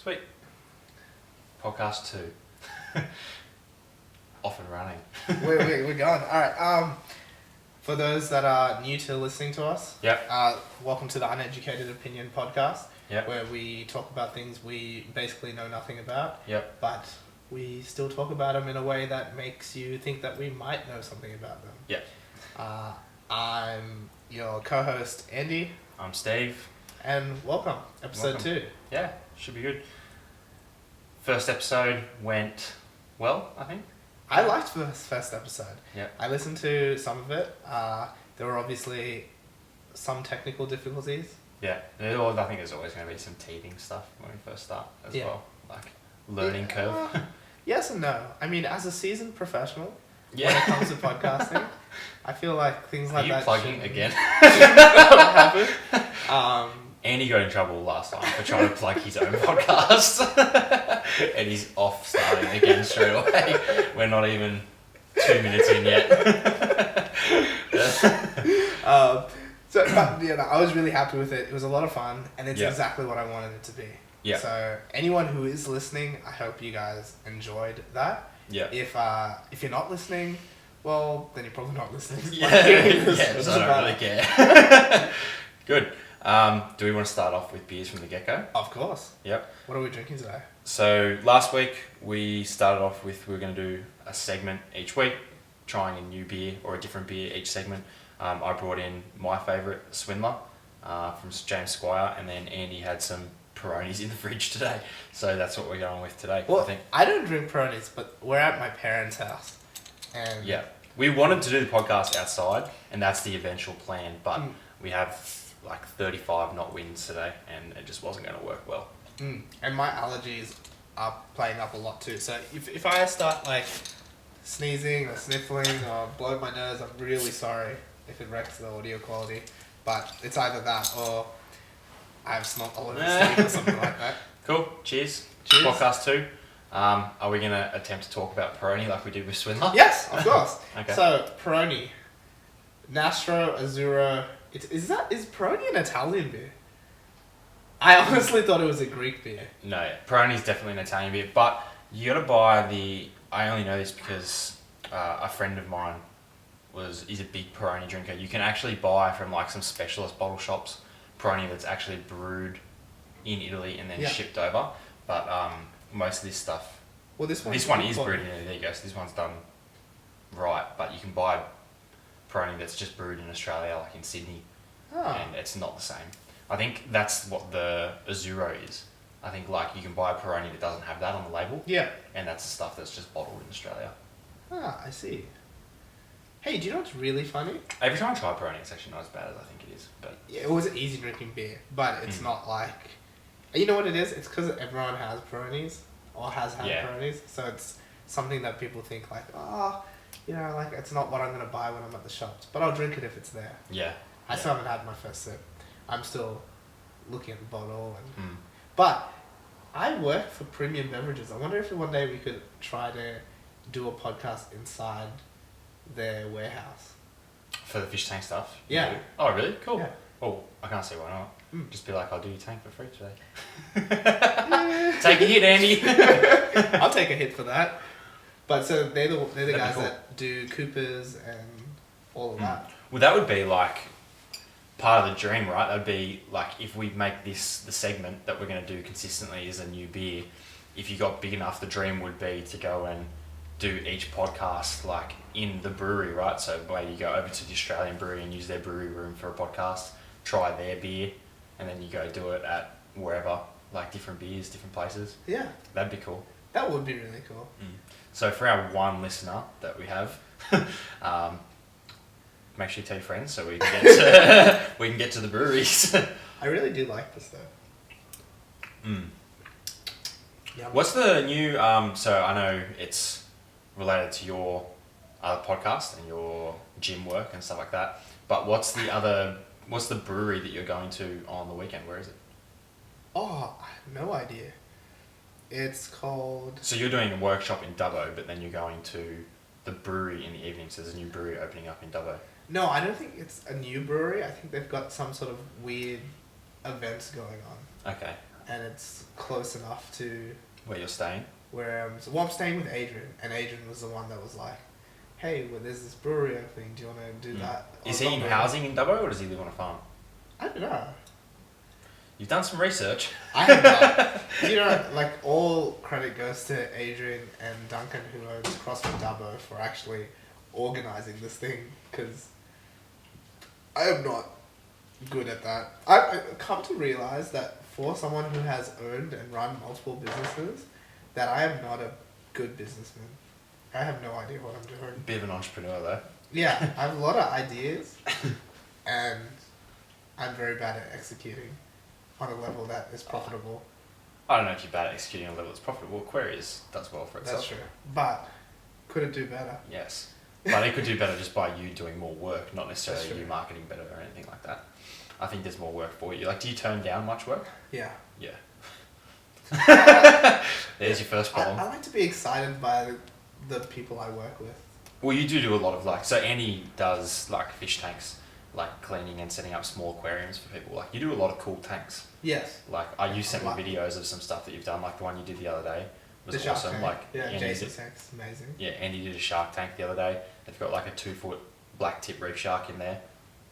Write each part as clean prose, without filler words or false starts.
Sweet. Podcast 2. Off and running. We're going. Alright, for those that are new to listening to us, Yep. Welcome to the Uneducated Opinion podcast, Yep. where we talk about things we basically know nothing about, Yep. but we still talk about them in a way that makes you think that we might know something about them. Yep. I'm your co-host, Andy, I'm Steve. and welcome, episode 2. Yeah, should be good. First episode went well, I think. I liked the first episode. Yep. I listened to some of it. There were obviously some technical difficulties. Yeah. I think there's always going to be some teething stuff when we first start as well. Like learning curve. Yes and no. I mean, as a seasoned professional, Yeah. when it comes to podcasting, I feel like things like Are you that plugging shouldn't again? happen. Andy got in trouble last time for trying to plug his own podcast. And he's off starting again straight away. We're not even 2 minutes in yet. But yeah, no, I was really happy with it. It was a lot of fun, and it's Yeah. exactly what I wanted it to be. Yeah. So anyone who is listening, I hope you guys enjoyed that. Yeah. If you're not listening, well, then you're probably not listening. Yeah, It so I doesn't don't matter. really care. Good. Do we want to start off with beers from the get-go? Of course. Yep. What are we drinking today? So last week we started off with we were going to do a segment each week, trying a new beer or a different beer each segment. I brought in my favourite, Swindler, from James Squire, and then Andy had some Peronis in the fridge today. So that's what we're going with today. Well, I think. I don't drink Peronis, but we're at my parents' house. And Yeah. We wanted to do the podcast outside, and that's the eventual plan, but we have like 35 knot winds today, and it just wasn't going to work well. And my allergies are playing up a lot too. So if I start like sneezing or sniffling or blowing my nose, I'm really sorry if it wrecks the audio quality. But it's either that or I have snot all over the sleeve or something like that. Cool. Cheers. Cheers. Podcast 2. Are we going to attempt to talk about Peroni like we did with Swindler? Yes, of course. Okay. So Peroni, Nastro Azzurro. Is Peroni an Italian beer? I honestly thought it was a Greek beer. No, Peroni's definitely an Italian beer, but you got to buy the... I only know this because a friend of mine is a big Peroni drinker. You can actually buy from like some specialist bottle shops Peroni that's actually brewed in Italy and then shipped over. But most of this stuff... Well, this one is brewed in Italy. There you go. So this one's done right, but you can buy Peroni that's just brewed in Australia, like in Sydney, and it's not the same. I think that's what the Azzurro is. I think like you can buy a Peroni that doesn't have that on the label. Yeah. And that's the stuff that's just bottled in Australia. I see. Hey, do you know what's really funny? Every time I try Peroni, it's actually not as bad as I think it is. But Yeah, it was an easy drinking beer, but it's not like... You know what it is? It's because everyone has Peronis, or has had Peronis, so it's something that people think like, like it's not what I'm going to buy when I'm at the shops, but I'll drink it if it's there. yeah. I still haven't had my first sip. I'm still looking at the bottle. But I work for Premium Beverages. I wonder if one day we could try to do a podcast inside their warehouse. For the fish tank stuff? Yeah. Oh, really? Cool. Yeah. Oh, I can't see why not. Just be like, I'll do your tank for free today. Yeah. Take a hit, Andy. I'll take a hit for that. But so they're the guys cool. that do Coopers and all of that. Well, that would be like part of the dream, right? That'd be like if we make this the segment that we're going to do consistently is a new beer. If you got big enough, the dream would be to go and do each podcast like in the brewery, right? So maybe you go over to the Australian brewery and use their brewery room for a podcast, try their beer, and then you go do it at wherever, like different beers, different places. Yeah. That'd be cool. That would be really cool. So for our one listener that we have, make sure you tell your friends so we can get to the breweries. I really do like this though. Yeah. What's the new? So I know it's related to your other podcast and your gym work and stuff like that. But what's the brewery that you're going to on the weekend? Where is it? Oh, I have no idea. It's called... So you're doing a workshop in Dubbo, but then you're going to the brewery in the evening. So there's a new brewery opening up in Dubbo. No, I don't think it's a new brewery. I think they've got some sort of weird events going on. Okay. and it's close enough to Where you're staying? where I'm staying with Adrian, and Adrian was the one that was like, "Hey, well, there's this brewery opening. Do you want to do that?" Is he in housing in Dubbo, or does he live on a farm? I don't know. You've done some research. I have not. You know, like, all credit goes to Adrian and Duncan, who owns CrossFit Dubbo, for actually organising this thing, because I am not good at that. I've come to realise that for someone who has owned and run multiple businesses, that I am not a good businessman. I have no idea what I'm doing. Bit of an entrepreneur, though. Yeah, I have a lot of ideas, and I'm very bad at executing on a level that is profitable. I don't know if you're bad at executing on a level that's profitable. Queries does well for itself. That's true. But could it do better? Yes. But it could do better just by you doing more work, not necessarily That's true. you marketing better or anything like that. I think there's more work for you. Like, do you turn down much work? Yeah. Yeah. There's your first problem. I like to be excited by the people I work with. Well, you do a lot of, like, so Andy does, like, fish tanks, like, cleaning and setting up small aquariums for people. Like, you do a lot of cool tanks. Yes. Like, you sent me videos of some stuff that you've done, like the one you did the other day. Was the awesome. tank. Like, yeah, Andy Jason's tank's amazing. Yeah, Andy did a shark tank the other day. They've got like a 2-foot black tip reef shark in there.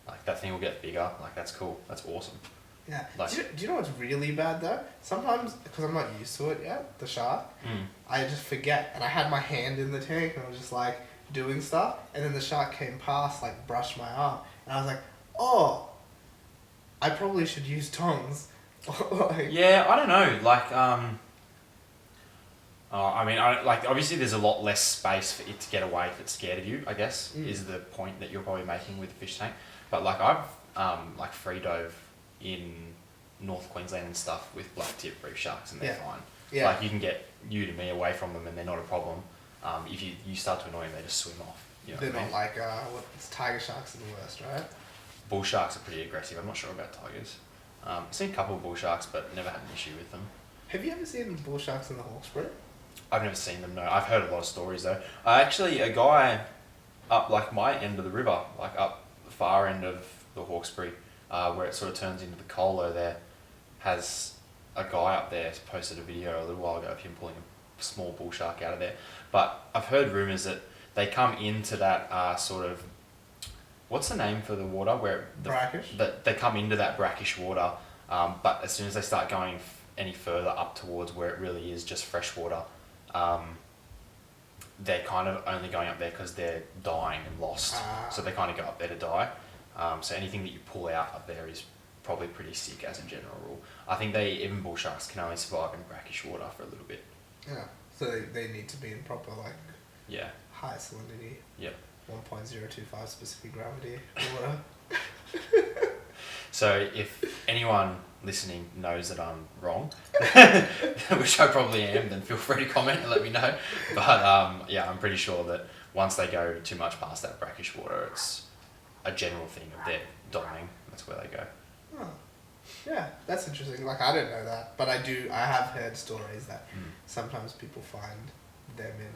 Like, that thing will get bigger. Like, that's cool. That's awesome. Yeah. Like, do you know what's really bad though? Sometimes, because I'm not used to it yet, the shark, I just forget. And I had my hand in the tank and I was just like doing stuff. And then the shark came past, like brushed my arm. And I was like, oh, I probably should use tongs. Like, yeah, I don't know. Like, I mean, like, obviously there's a lot less space for it to get away if it's scared of you, I guess, is the point that you're probably making with the fish tank. But like, I've like free dove in North Queensland and stuff with black tip reef sharks, and they're fine. Yeah. Like, you can get you to me away from them and they're not a problem. If you start to annoy them, they just swim off. You know they're what I not mean? like, tiger sharks are the worst, right? Bull sharks are pretty aggressive. I'm not sure about tigers. I've seen a couple of bull sharks, but never had an issue with them. Have you ever seen bull sharks in the Hawkesbury? I've never seen them, no. I've heard a lot of stories, though. Actually, a guy up, like, my end of the river, like, up the far end of the Hawkesbury, where it sort of turns into the Colo there, has a guy up there posted a video a little while ago of him pulling a small bull shark out of there. But I've heard rumours that they come into that sort of... What's the name for the water? Where Brackish? They come into that brackish water, but as soon as they start going any further up towards where it really is just fresh water, they're kind of only going up there because they're dying and lost. So they kind of go up there to die. So anything that you pull out up there is probably pretty sick as a general rule. I think even bull sharks can only survive in brackish water for a little bit. Yeah. So they need to be in proper, like, high salinity. Yep. 1.025 specific gravity water. So if anyone listening knows that I'm wrong, which I probably am, then feel free to comment and let me know. But yeah, I'm pretty sure that once they go too much past that brackish water, it's a general thing of they're dying. That's where they go. Oh. Yeah, that's interesting. Like, I didn't know that, but I have heard stories that sometimes people find them in...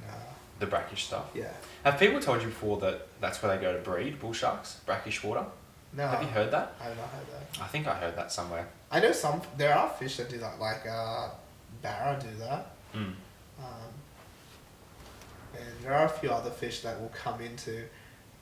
the brackish stuff? Yeah. Have people told you before that that's where they go to breed bull sharks, brackish water? No. Have you heard that? I have not heard that. I think I heard that somewhere. I know there are fish that do that, like barra do that. And there are a few other fish that will come into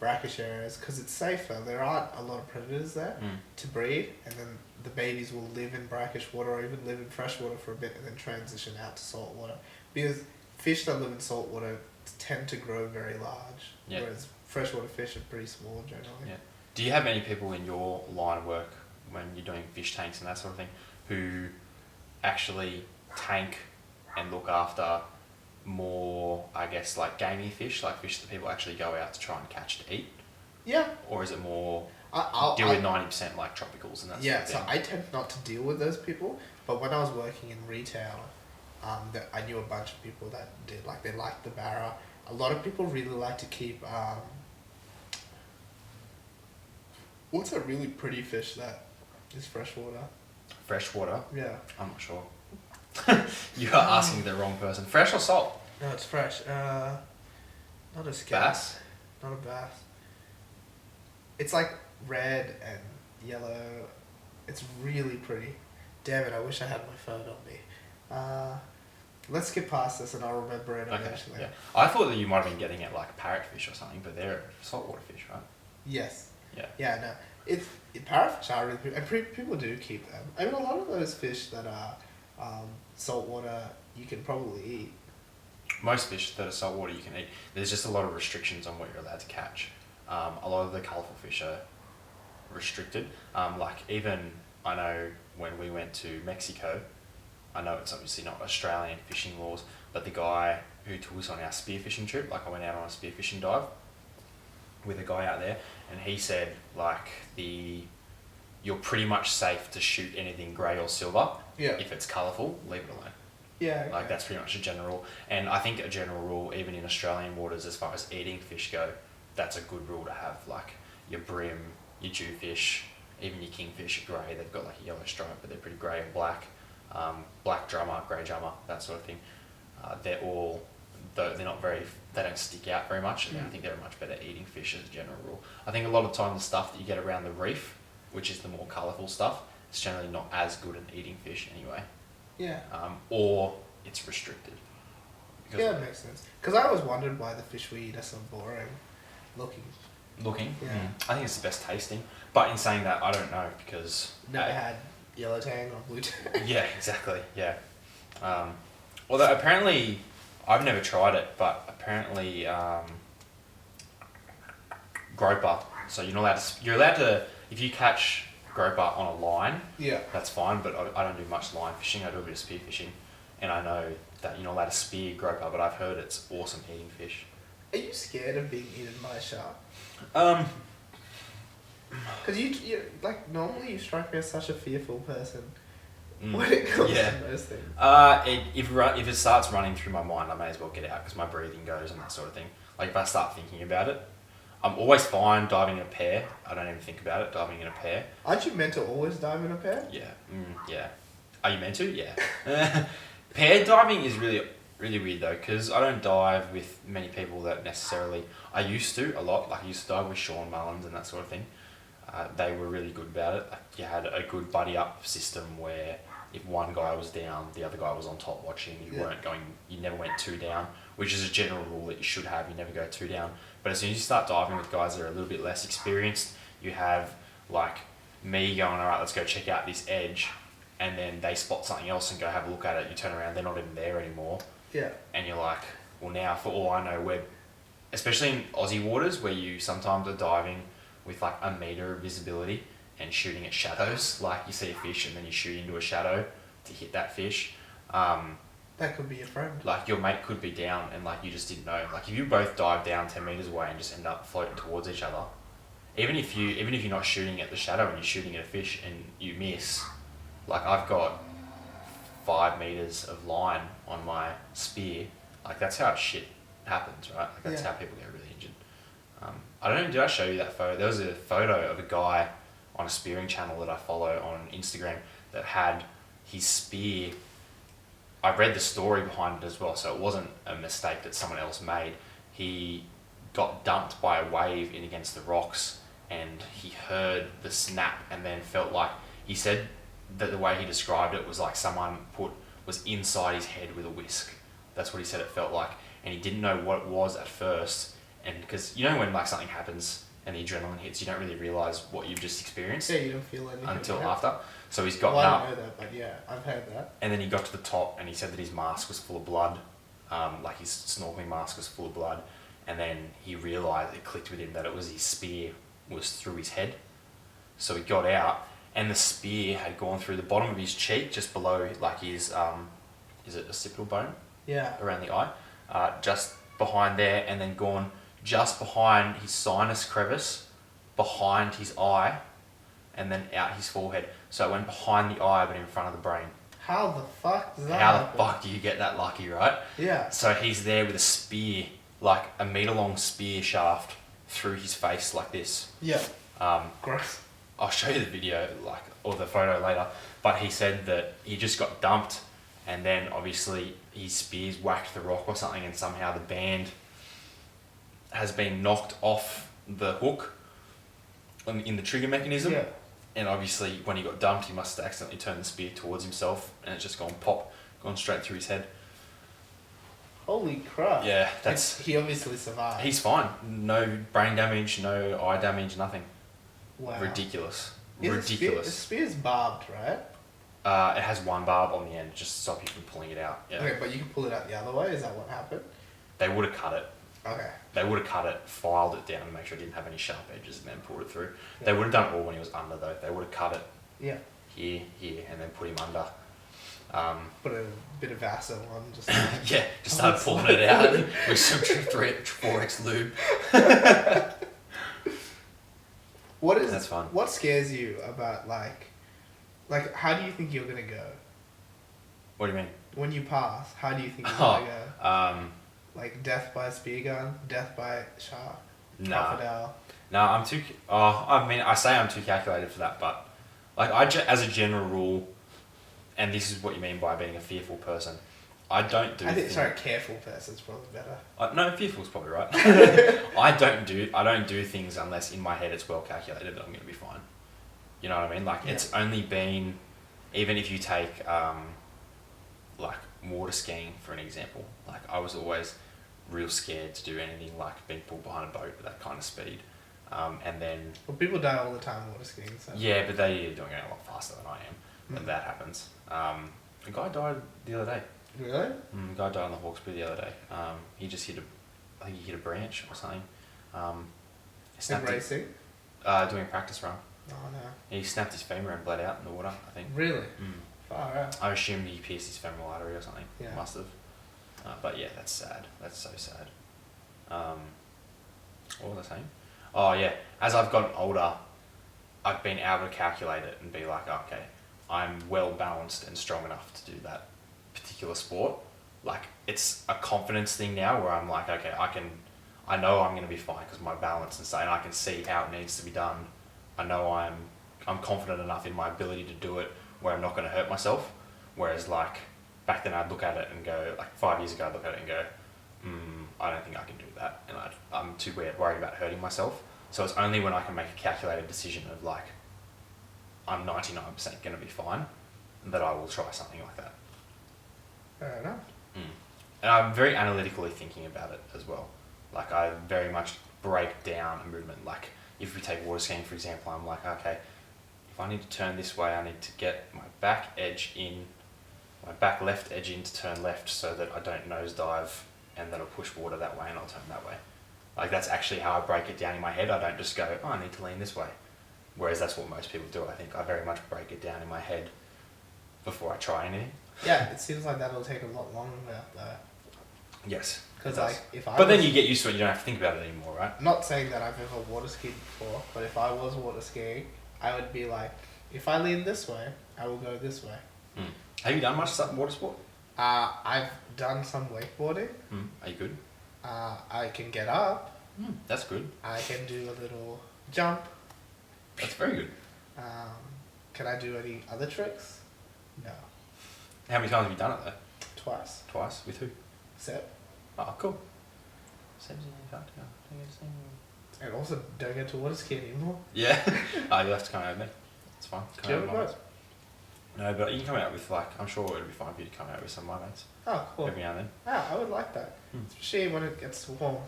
brackish areas because it's safer. There aren't a lot of predators there to breed, and then the babies will live in brackish water or even live in fresh water for a bit and then transition out to salt water. Because fish that live in salt water tend to grow very large, whereas freshwater fish are pretty small generally. Yeah. Do you have many people in your line of work when you're doing fish tanks and that sort of thing who actually tank and look after more, I guess, like gamey fish, like fish that people actually go out to try and catch to eat? Yeah. Or is it more I'll deal with 90% like tropicals and that sort of thing? So I tend not to deal with those people, but when I was working in retail, I knew a bunch of people that did, like, they liked the barra. A lot of people really like to keep, what's that really pretty fish that is freshwater? Freshwater? Yeah. I'm not sure. You are asking the wrong person. Fresh or salt? No, it's fresh. Not a skate. Bass? Not a bass. It's like red and yellow. It's really pretty. Damn it! I wish I had my phone on me. Let's skip past this and I'll remember it Okay. eventually. Yeah. I thought that you might have been getting at like parrotfish or something, but they're saltwater fish, right? Yes. Yeah. Yeah. No. Parrotfish are really. And people do keep them. I mean, a lot of those fish that are saltwater, you can probably eat. Most fish that are saltwater you can eat. There's just a lot of restrictions on what you're allowed to catch. A lot of the colourful fish are restricted. Like even I know when we went to Mexico, I know it's obviously not Australian fishing laws, but the guy who took us on our spearfishing trip, like I went out on a spearfishing dive with a guy out there, and he said like you're pretty much safe to shoot anything grey or silver. Yeah. If it's colourful, leave it alone. Yeah. Okay. Like that's pretty much a general rule. And I think a general rule, even in Australian waters, as far as eating fish go, that's a good rule to have. Like your bream, your jewfish, even your kingfish are grey. They've got like a yellow stripe, but they're pretty grey and black. Black drummer, grey drummer, that sort of thing. They're all, though they're not very, they don't stick out very much. And I think they're much better eating fish as a general rule. I think a lot of time the stuff that you get around the reef, which is the more colourful stuff, it's generally not as good at eating fish anyway. Yeah. Or it's restricted. Yeah, that makes sense. Because I always wondered why the fish we eat are so boring looking. Looking? Yeah. I think it's the best tasting. But in saying that, I don't know because... Never had yellow tang or blue tang. Yeah, exactly. Yeah. Although apparently, I've never tried it, but apparently groper. So you're allowed to, if you catch groper on a line, Yeah. that's fine, but I don't do much line fishing. I do a bit of spear fishing. And I know that you're not allowed to spear groper, but I've heard it's awesome eating fish. Are you scared of being eaten by a shark? Because you like normally you strike me as such a fearful person when it comes to those things. If it starts running through my mind, I may as well get out because my breathing goes and that sort of thing. Like if I start thinking about it, I'm always fine diving in a pair. I don't even think about it diving in a pair. Aren't you meant to always dive in a pair? Yeah, yeah. Are you meant to? Yeah. Pair diving is really really weird though because I don't dive with many people that necessarily. I used to a lot. Like I used to dive with Sean Mullins and that sort of thing. They were really good about it. Like you had a good buddy up system where if one guy was down, the other guy was on top watching. You never went two down, which is a general rule that you should have. You never go two down. But as soon as you start diving with guys that are a little bit less experienced, you have like me going, all right, let's go check out this edge, and then they spot something else and go have a look at it. You turn around, they're not even there anymore. Yeah. And you're like, well now for all I know, we're, especially in Aussie waters where you sometimes are diving with like a metre of visibility and shooting at shadows, like you see a fish and then you shoot into a shadow to hit that fish. That could be your friend. Like your mate could be down and like you just didn't know. Like if you both dive down 10 metres away and just end up floating towards each other, even if you're not shooting at the shadow and you're shooting at a fish and you miss, like I've got 5 metres of line on my spear, like that's how shit happens, right? Like that's how people get really injured. I don't know, did I show you that photo? There was a photo of a guy on a spearing channel that I follow on Instagram that had his spear. I read the story behind it as well, so it wasn't a mistake that someone else made. He got dumped by a wave in against the rocks and he heard the snap and then felt like, he said that the way he described it was like someone was inside his head with a whisk. That's what he said it felt like. And he didn't know what it was at first. And because you know when like something happens and the adrenaline hits, you don't really realise what you've just experienced. Yeah, you don't feel anything until after. So he's got I don't know that, but yeah, I've heard that. And then he got to the top and he said that his mask was full of blood. Like his snorkeling mask was full of blood. And then he realised, it clicked with him that it was his spear was through his head. So he got out and the spear had gone through the bottom of his cheek, just below like his, is it occipital bone? Yeah. Around the eye. Just behind there, and then gone just behind his sinus crevice, behind his eye, and then out his forehead. So it went behind the eye but in front of the brain. How the fuck does that How happen? the fuck do you get that lucky, right? Yeah. So he's there with a spear, like a metre long spear shaft through his face like this. Yeah. Gross. I'll show you the video, like, or the photo later, but he said that he just got dumped and then obviously his spears whacked the rock or something and somehow the band has been knocked off the hook in the trigger mechanism. Yeah. And obviously, when he got dumped, he must have accidentally turned the spear towards himself, and it's just gone pop, gone straight through his head. Holy crap. Yeah, He obviously survived. He's fine. No brain damage, no eye damage, nothing. Wow. Ridiculous. The spear's barbed, right? It has one barb on the end just to stop you from pulling it out. Yeah. Okay, but you can pull it out the other way. Is that what happened? They would have cut it. Okay. They would have cut it, filed it down, and make sure it didn't have any sharp edges, and then pulled it through. Yeah. They would have done it all when he was under, though. They would have cut it Yeah. here, and then put him under. Put a bit of Vaseline on, just Yeah, just started pulling it out with some 4X lube. That's fun. What scares you about like how do you think you're gonna go What do you mean? when you pass? How do you think you're gonna go? Like death by spear gun, death by shark, crocodile. No, I'm too. I mean, I say I'm too calculated for that, but like as a general rule, and this is what you mean by being a fearful person. I don't do. Careful person's probably better. No, fearful's probably right. I don't do things unless in my head it's well calculated that I'm going to be fine. You know what I mean? Like it's only been, even if you take like water skiing for an example. Like I was always real scared to do anything like being pulled behind a boat with that kind of speed. And then... Well, people die all the time water skiing, so... Yeah, but they're doing it a lot faster than I am when that happens. A guy died the other day. Really? A guy died on the Hawkesbury the other day. He just hit I think he hit a branch or something. In racing? Doing a practice run. Oh, no. He snapped his femur and bled out in the water, I think. Really? Far out. I assumed he pierced his femoral artery or something. Yeah. Must have. But yeah, that's sad. That's so sad. What was I saying? Oh yeah, as I've gotten older, I've been able to calculate it and be like, okay, I'm well balanced and strong enough to do that particular sport. Like it's a confidence thing now where I'm like, okay, I know I'm going to be fine because my balance and stuff, and I can see how it needs to be done. I know I'm confident enough in my ability to do it where I'm not going to hurt myself. Whereas like back then I'd look at it and go, like 5 years ago I'd look at it and go, I don't think I can do that, and I'm too worried about hurting myself. So it's only when I can make a calculated decision of like, I'm 99% going to be fine, that I will try something like that. Fair enough. And I'm very analytically thinking about it as well. Like I very much break down a movement. Like if we take water skiing for example, I'm like, okay, if I need to turn this way, I need to get my back edge in, my back left edge in to turn left so that I don't nosedive, and that'll push water that way and I'll turn that way. Like that's actually how I break it down in my head. I don't just go, oh, I need to lean this way. Whereas that's what most people do. I think I very much break it down in my head before I try anything. Yeah, it seems like that'll take a lot longer though. Yes. Because like if I But then you get used to it, you don't have to think about it anymore, right? Not saying that I've ever water skied before, but if I was water skiing, I would be like, if I lean this way, I will go this way. Have you done much water sport? I've done some wakeboarding. Are you good? I can get up. That's good. I can do a little jump. That's very good. Can I do any other tricks? No. How many times have you done it though? Twice. Twice? With who? Seb. Oh, cool. Seb's in your car. And also don't get to water ski anymore. Yeah. You'll have to come out with me. It's fine. Do you have a boat? No, but you can come out with like, I'm sure it'd be fine for you to come out with some of my mates. Oh, cool. Every now and then. Yeah, I would like that. Especially when it gets warm.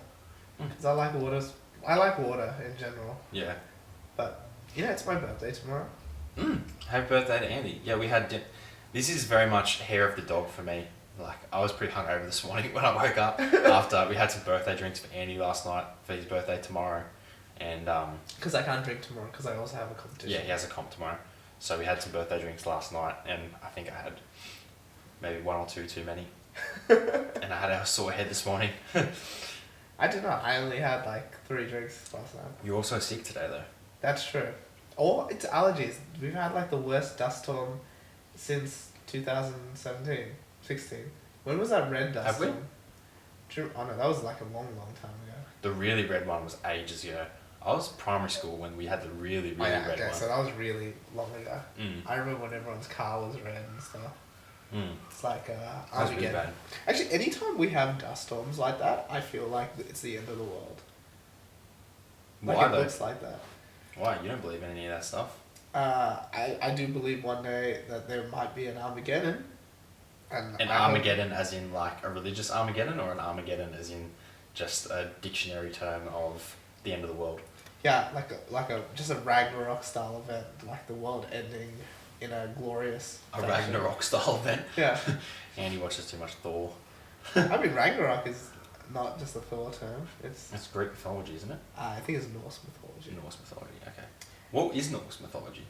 Because I like water in general. Yeah. But, yeah, it's my birthday tomorrow. Happy birthday to Andy. Yeah, we had... This is very much hair of the dog for me. Like, I was pretty hungover this morning when I woke up after we had some birthday drinks for Andy last night for his birthday tomorrow. And, because I can't drink tomorrow because I also have a competition. Yeah, he has a comp tomorrow. So we had some birthday drinks last night, and I think I had maybe one or two too many. And I had a sore head this morning. I did not. I only had like 3 drinks last night. You're also sick today, though. That's true. Or it's allergies. We've had like the worst dust storm since 2017, 16. When was that red dust storm? Oh no, that was like a long time ago. The really red one was ages ago. I was primary school when we had the really red one. So that was really long ago. I remember when everyone's car was red and stuff. It's like, that was really bad. Actually, anytime we have dust storms like that, I feel like it's the end of the world. Like Why it though? looks like that. Why? You don't believe in any of that stuff? I do believe one day that there might be an Armageddon. And An Armageddon as in like a religious Armageddon, or an Armageddon as in just a dictionary term of the end of the world? Yeah, like a just a Ragnarok style event, like the world ending in a glorious A fashion. Ragnarok style event? Yeah. Andy watches too much Thor. I mean, Ragnarok is not just a Thor term. It's Greek mythology, isn't it? I think it's Norse mythology. Norse mythology, okay. What is Norse mythology?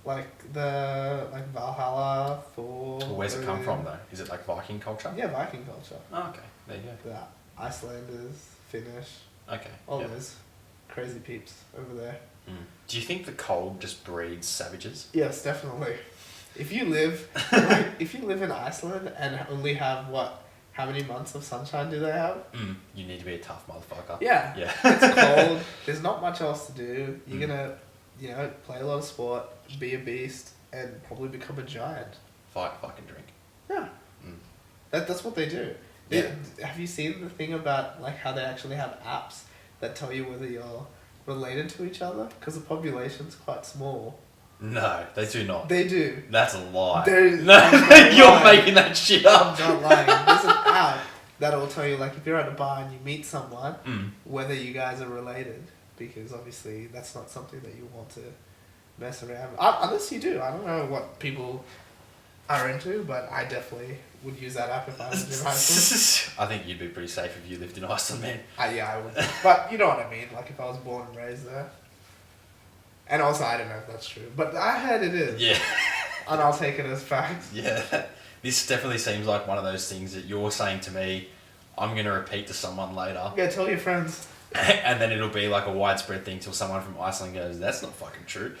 Like Valhalla, Thor. Or where's it come from though? Is it like Viking culture? Yeah, Viking culture. Oh, okay. There you go. The Icelanders, Finnish, Okay. all yep. those crazy peeps over there. Mm. Do you think the cold just breeds savages? Yes, definitely. If you live, if you live in Iceland and only have how many months of sunshine do they have? You need to be a tough motherfucker. Yeah. Yeah. It's cold. There's not much else to do. You're gonna, play a lot of sport, be a beast, and probably become a giant. Fight, fucking drink. Yeah. Mm. That's what they do. Yeah. Have you seen the thing about like how they actually have apps that tell you whether you're related to each other? Because the population's quite small. No, they do not. They do. That's a lie. No, You're making that shit up. I'm not lying. There's an app that'll tell you, like, if you're at a bar and you meet someone, whether you guys are related. Because obviously that's not something that you want to mess around with. Unless you do. I don't know what people are into, but I definitely would use that app if I was in high school. I think you'd be pretty safe if you lived in Iceland, man. Yeah, I would. But you know what I mean. Like, if I was born and raised there. And also, I don't know if that's true. But I heard it is. Yeah. And I'll take it as fact. Yeah. This definitely seems like one of those things that you're saying to me, I'm going to repeat to someone later. Yeah, tell your friends. And then it'll be like a widespread thing till someone from Iceland goes, that's not fucking true.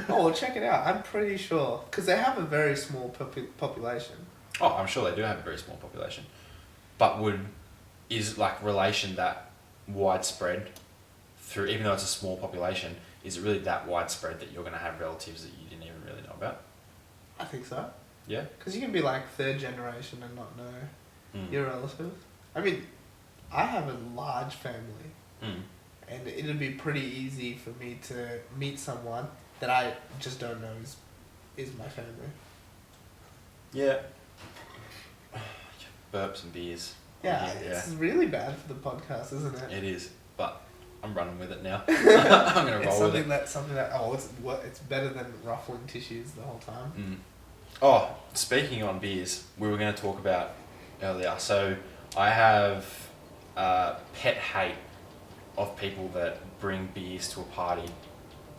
Oh, well, check it out. I'm pretty sure. Because they have a very small population. Oh, I'm sure they do have a very small population. But is like relation that widespread through, even though it's a small population, is it really that widespread that you're going to have relatives that you didn't even really know about? I think so. Yeah? Because you can be like third generation and not know your relatives. I mean, I have a large family. And it'd be pretty easy for me to meet someone that I just don't know is my family. Yeah. Burps and beers. Yeah, it's really bad for the podcast, isn't it? It is, but I'm running with it now. I'm going to roll with it. It's better than ruffling tissues the whole time. Oh, speaking on beers, we were going to talk about earlier. So I have pet hate of people that bring beers to a party,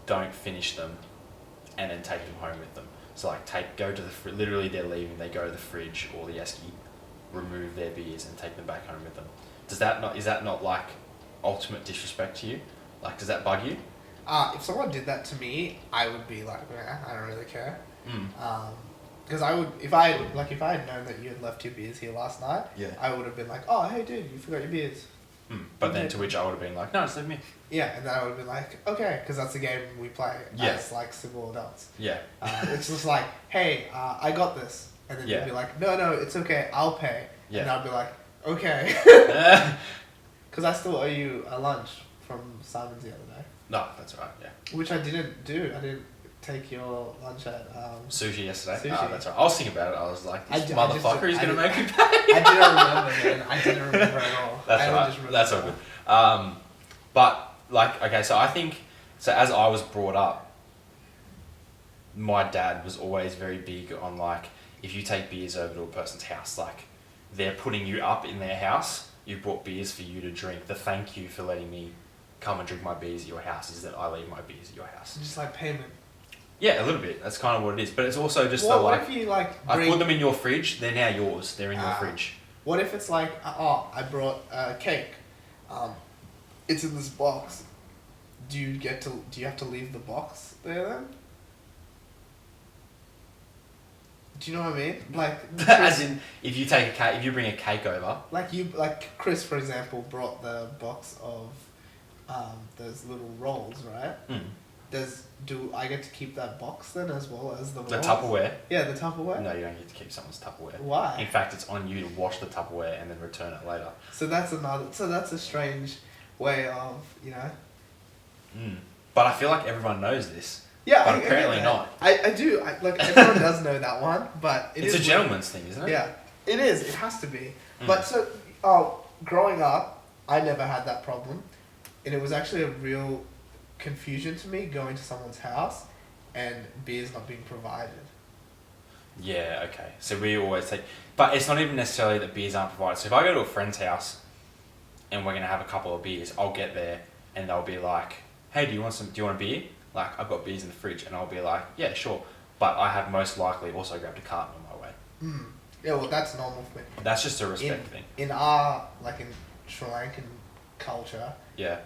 don't finish them, and then take them home with them. So like go to the literally they're leaving, they go to the fridge or the esky, remove their beers and take them back home with them. Is that not like ultimate disrespect to you? Like, does that bug you? If someone did that to me, I would be like, I don't really care. Because I would, if I had known that you had left your beers here last night, I would have been like, oh, hey dude, you forgot your beers. But then to which I would have been like, no, just leave me. Yeah, and then I would have been like, okay, because that's a game we play as like civil adults. Yeah. It's just like, hey, I got this. And then you'd be like, no, it's okay, I'll pay. Yeah. And I'd be like, okay. Because I still owe you a lunch from Simon's the other day. No, that's right, yeah. Which I didn't do. I didn't take your lunch at... Sushi yesterday? Sushi. Oh, that's right. I was thinking about it. I was like, this motherfucker is going to make me pay. I didn't remember, man. I didn't remember at all. That's right. That's all good. But, like, okay, so I think... So as I was brought up, my dad was always very big on, like, if you take beers over to a person's house, like, they're putting you up in their house, you brought beers for you to drink. The thank you for letting me come and drink my beers at your house is that I leave my beers at your house. Just like payment. Yeah, a little bit. That's kind of what it is. But it's also just what if you like I put them in your fridge, they're now yours. They're in your fridge. What if it's like, I brought cake. It's in this box. Do you have to leave the box there then? Do you know what I mean? Like, as in, if you bring a cake over. Like Chris, for example, brought the box of those little rolls, right? Do I get to keep that box then as well as the rolls? The Tupperware? Yeah, the Tupperware? No, you don't get to keep someone's Tupperware. Why? In fact, it's on you to wash the Tupperware and then return it later. So that's a strange way of, But I feel like everyone knows this. Yeah, but I get apparently that. not. I do. Like everyone does know that one, but It's a gentleman's thing, isn't it? Yeah, it is. It has to be. Mm. But so, growing up, I never had that problem, and it was actually a real confusion to me going to someone's house and beers not being provided. Yeah, okay. So we always take, but it's not even necessarily that beers aren't provided. So if I go to a friend's house and we're gonna have a couple of beers, I'll get there and they'll be like, "Hey, do you want a beer?" Like, I've got beers in the fridge, and I'll be like, "Yeah, sure." But I have most likely also grabbed a carton on my way. Mm. Yeah, well, that's normal for me. That's just a respect thing. In our in Sri Lankan culture, Yeah.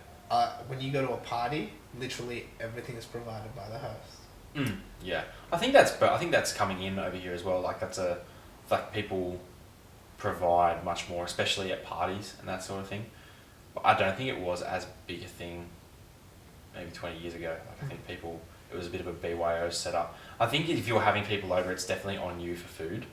when you go to a party, literally everything is provided by the host. Yeah, I think that's coming in over here as well. Like people provide much more, especially at parties and that sort of thing. But I don't think it was as big a thing maybe 20 years ago. Like I think it was a bit of a BYO setup. I think if you're having people over, it's definitely on you for food.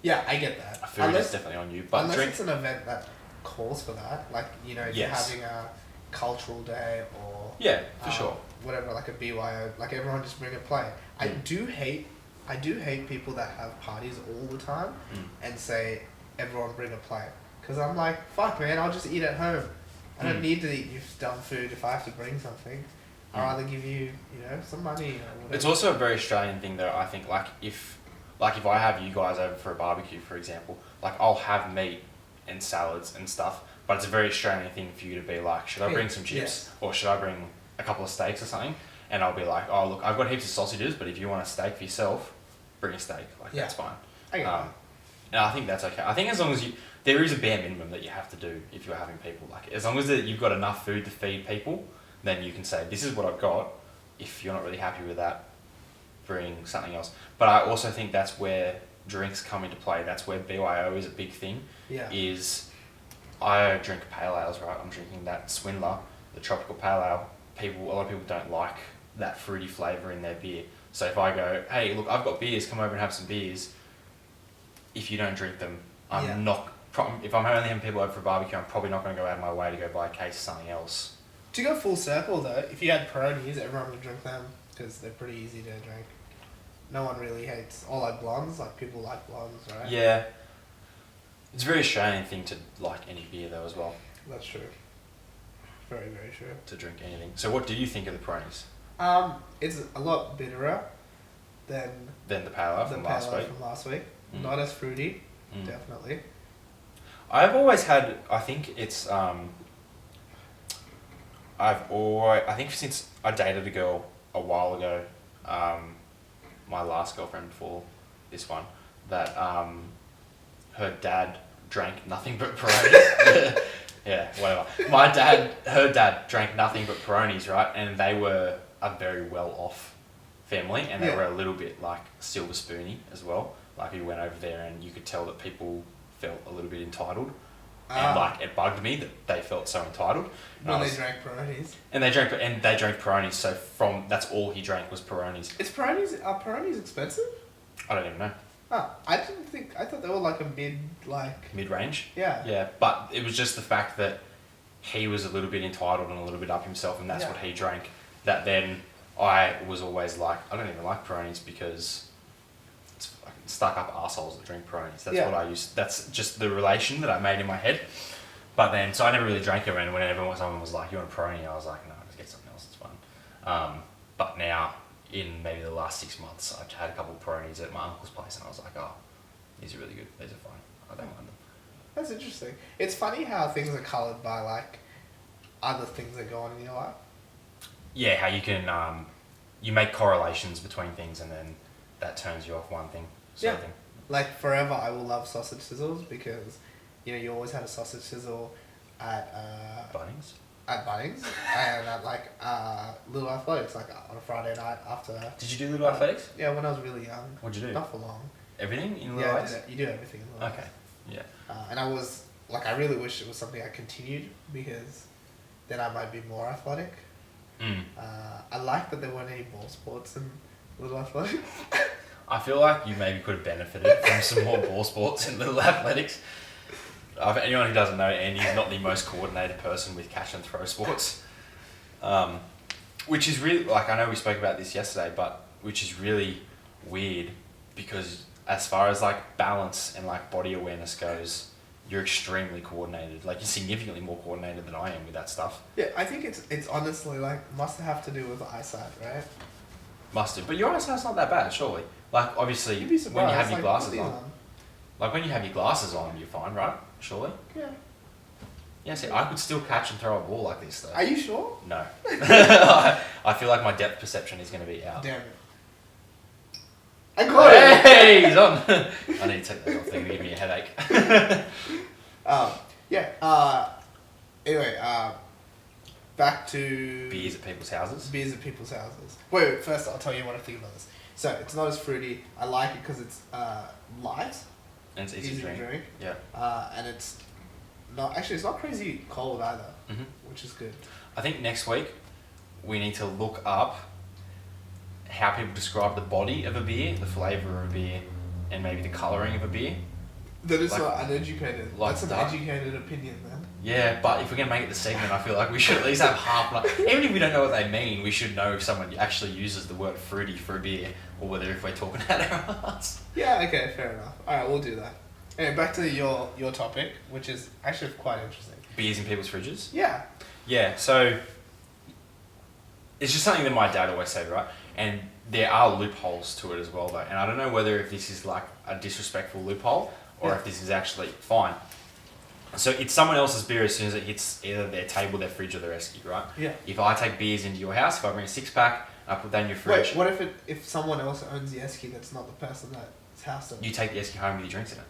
Yeah, I get that. Food is definitely on you, but unless drink. it's an event that calls for that, if you're having a cultural day or Yeah, for sure. whatever, like a BYO, like everyone just bring a plate. I do hate people that have parties all the time and say everyone bring a plate, because I'm like, fuck man, I'll just eat at home. I don't need to eat your dumb food if I have to bring something. I'd rather give you some money or whatever. It's also a very Australian thing though. I think if I have you guys over for a barbecue, for example, I'll have meat and salads and stuff, but it's a very Australian thing for you to be like, should I bring some chips or should I bring a couple of steaks or something? And I'll be like, oh look, I've got heaps of sausages, but if you want a steak for yourself, bring a steak. That's fine. I get that. And I think that's okay. I think as long as there is a bare minimum that you have to do if you're having people. As long as you've got enough food to feed people, then you can say, this is what I've got. If you're not really happy with that, bring something else. But I also think that's where drinks come into play. That's where BYO is a big thing. Yeah. I drink pale ales, right? I'm drinking that Swindler, the tropical pale ale. A lot of people don't like that fruity flavour in their beer. So if I go, hey, look, I've got beers, come over and have some beers. If you don't drink them, I'm not. If I'm only having people over for a barbecue, I'm probably not going to go out of my way to go buy a case of something else. To go full circle though, if you had Peronis, everyone would drink them because they're pretty easy to drink. No one really hates, or blondes, people like blondes, right? Yeah. It's a very Australian thing to like any beer though as well. That's true. Very, very true. To drink anything. So what do you think of the Peronis? It's a lot bitterer than the pale ale from last week. Not as fruity, definitely. I've always had, I think it's, I think since I dated a girl a while ago, my last girlfriend before this one, that her dad drank nothing but Peronis. Yeah, whatever. Her dad drank nothing but Peronis, right? And they were a very well-off family, and they were a little bit silver spoony as well. We went over there and you could tell that people felt a little bit entitled. And it bugged me that they felt so entitled. When they drank Peronis. And they drank Peronis, so that's all he drank was Peronis. Are Peronis expensive? I don't even know. Oh, I thought they were a mid-range? Yeah. Yeah, but it was just the fact that he was a little bit entitled and a little bit up himself, and that's what he drank. That then I was always like, I don't even like Peronis because it's fucking stuck-up arseholes that drink Peronis. That's what I used. That's just the relation that I made in my head. But then, so I never really drank it, and whenever someone was like, you want a Peroni? I was like, no, just get something else, it's fine. But now, in maybe the last 6 months, I've had a couple of Peronis at my uncle's place, and I was like, oh, these are really good. These are fine. I don't mind them. That's interesting. It's funny how things are coloured by other things that go on in your life. Yeah, how you can you make correlations between things, and then that turns you off one thing. Sort of thing. Forever, I will love sausage sizzles because you always had a sausage sizzle at Bunnings. At Bunnings and at Little Athletics, on a Friday night after. Did you do Little Athletics? Yeah, when I was really young. What'd you do? Not for long. Everything in Little Athletics? You do everything in Little Okay, yeah. And I was I really wish it was something I continued because then I might be more athletic. I like that there weren't any ball sports in Little Athletics. I feel like you maybe could have benefited from some more ball sports in Little Athletics. For anyone who doesn't know, Andy's not the most coordinated person with catch and throw sports. Which is really, like, I know we spoke about this yesterday, but which is really weird because as far as like balance and like body awareness goes, you're extremely coordinated. Like, you're significantly more coordinated than I am with that stuff. Yeah, I think it's honestly like must have to do with eyesight, right? Must have. But your eyesight's not that bad, surely. Like, obviously, You'd be when you have surprised, your like, glasses what are on. these on? Like, when you have your glasses on, you're fine, right? Surely? Yeah. Yeah, see, I could still catch and throw a ball like this, though. Are you sure? No. I feel like my depth perception is going to be out. Damn it. I got it! Hey, he's on. I need to take that off. They're going to give me a headache. Anyway, back to... Beers at people's houses. Beers at people's houses. Wait, first I'll tell you what I think about this. So, it's not as fruity. I like it because it's light. And it's easy to drink. Yeah. And it's not... Actually, it's not crazy cold either, which is good. I think next week we need to look up how people describe the body of a beer, the flavour of a beer, and maybe the colouring of a beer. That it's Like- not uneducated. like That's an dark. educated opinion, man. Yeah, but if we're going to make it the segment, I feel like we should at least have half... Even if we don't know what they mean, we should know if someone actually uses the word fruity for a beer, or whether if we're talking out our hearts. Yeah, okay, fair enough. Alright, we'll do that. Anyway, back to your topic, which is actually quite interesting. Beers in people's fridges? Yeah. Yeah, so... It's just something that my dad always said, right? And there are loopholes to it as well, though. And I don't know whether if this is like a disrespectful loophole, or if this is actually fine. So it's someone else's beer as soon as it hits either their table, their fridge, or their esky, right? Yeah. If I take beers into your house, if I bring a 6-pack, and I put that in your fridge, Wait, what if someone else owns the esky that's not the person that's house owns? you take the esky home with your drinks in it.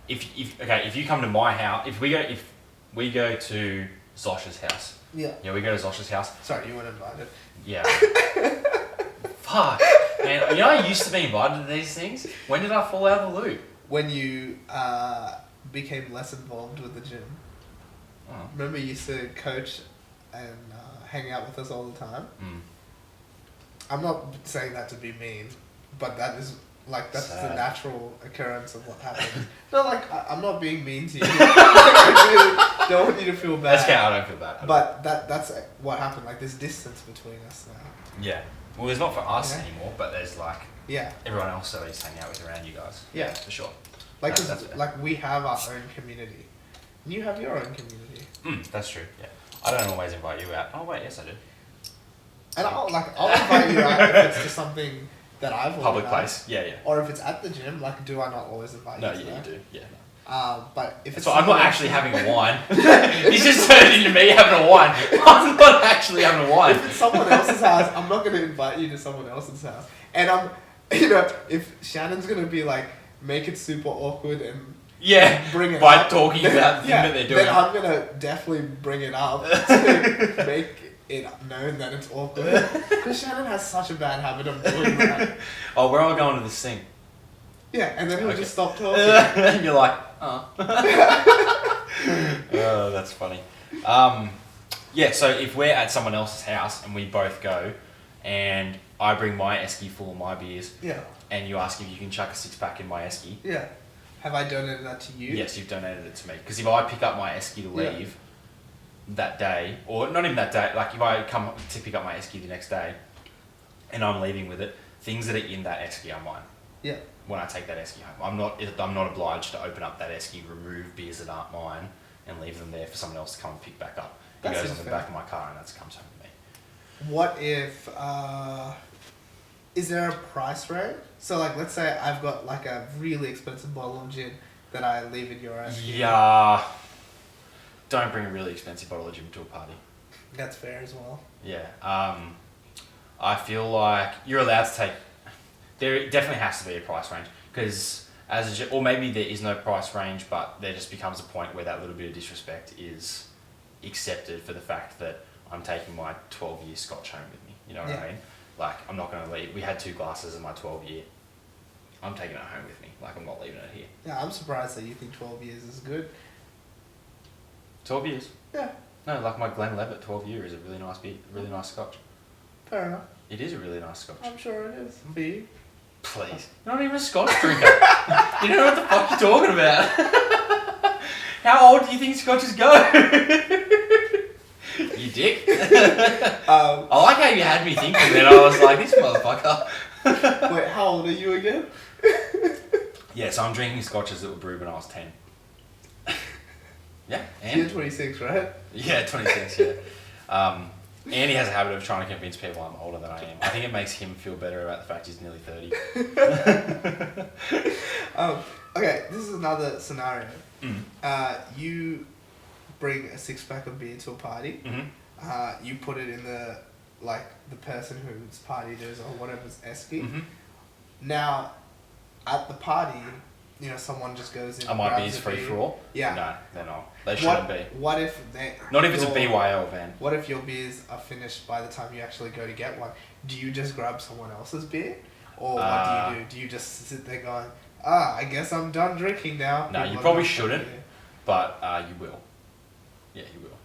If you come to my house, if we go to Zosh's house, Yeah. we go to Zosh's house. Sorry, you weren't invited. Yeah. Fuck, man. You know, I used to be invited to these things. When did I fall out of the loop? When you became less involved with the gym. Oh. Remember you used to coach and hang out with us all the time? Mm. I'm not saying that to be mean, but that's Sad. the natural occurrence of what happens. No, I'm not being mean to you. I really don't want you to feel bad. That's okay, I don't feel bad. But that's what happened. Like, there's distance between us now. Yeah. Well, there's not for us Yeah. anymore, but there's like Yeah. everyone else that I used to hang out with around you guys. Yeah. For sure. Like, No, 'cause, that's fair. like we have our own community. And you have your own community. That's true. Yeah. I don't always invite you out. Oh wait, yes I do. And I'll invite you out if it's to something that I've Public organised. place. Yeah, yeah. Or if it's at the gym, like, do I not always invite No, you to yeah, you that? do. Yeah. But if That's it's why I'm not someone actually else- having a wine. This just turned into me having a wine. I'm not actually having a wine. If it's someone else's house, I'm not going to invite you to someone else's house. And if Shannon's going to be like, make it super awkward and Yeah. bring it By up, talking then- about the thing that they're doing. then I'm going to definitely bring it up to make it known that it's awkward. Because Shannon has such a bad habit of doing that. Oh, where am I going to this thing? Yeah, and then he'll Okay. just stop talking. And you're like, oh. Oh, that's funny. Yeah, so if we're at someone else's house and we both go, and I bring my esky full of my beers, Yeah, and you ask if you can chuck a 6-pack in my esky, yeah. Have I donated that to you? yes, you've donated it to me. Because if I pick up my esky to Yeah. leave that day, or not even that day, like if I come to pick up my esky the next day, and I'm leaving with it, things that are in that esky are mine. Yeah. When I take that esky home, I'm not obliged to open up that esky, remove beers that aren't mine, and leave them there for someone else to come and pick back up. It That goes seems on the fair. back of my car, and that comes home to me. What if, is there a price range? So, like, let's say I've got, like, a really expensive bottle of gin that I leave in your esky. Yeah. Don't bring a really expensive bottle of gin to a party. That's fair as well. Yeah. I feel like you're allowed to take. There definitely has to be a price range because or maybe there is no price range, but there just becomes a point where that little bit of disrespect is accepted for the fact that I'm taking my 12-year Scotch home with me. You know what Yeah. I mean? Like, I'm not going to leave. We had 2 glasses in my 12-year. I'm taking it home with me. Like, I'm not leaving it here. Yeah, I'm surprised that you think 12 years is good. 12 years. Yeah, No, like my Glenlivet 12-year is a really nice beer, really nice Scotch. fair enough. It is a really nice Scotch. I'm sure it is. For you. Please. You're not even a Scotch drinker. You don't know what the fuck you're talking about. How old do you think Scotches go? You dick. I like how you had me thinking then. I was like, this motherfucker. Wait, how old are you again? Yeah, so I'm drinking scotches that were brewed when I was 10. Yeah, and You're 26, right? yeah, 26. Yeah. And he has a habit of trying to convince people I'm older than I am. I think it makes him feel better about the fact he's nearly 30. Okay, this is another scenario. Mm. You bring a 6-pack of beer to a party. Mm-hmm. You put it in the person whose party it is or whatever's esky. Mm-hmm. Now, at the party, someone just goes in. I might be grabs his a free beer. for all. Yeah. No, they're not. They shouldn't be. What if they? Not if it's a BYO van. What if your beers are finished by the time you actually go to get one? Do you just grab someone else's beer, or what do you do? Do you just sit there going, I guess I'm done drinking now? No, People you are probably done shouldn't. drinking. But you will. Yeah, you will.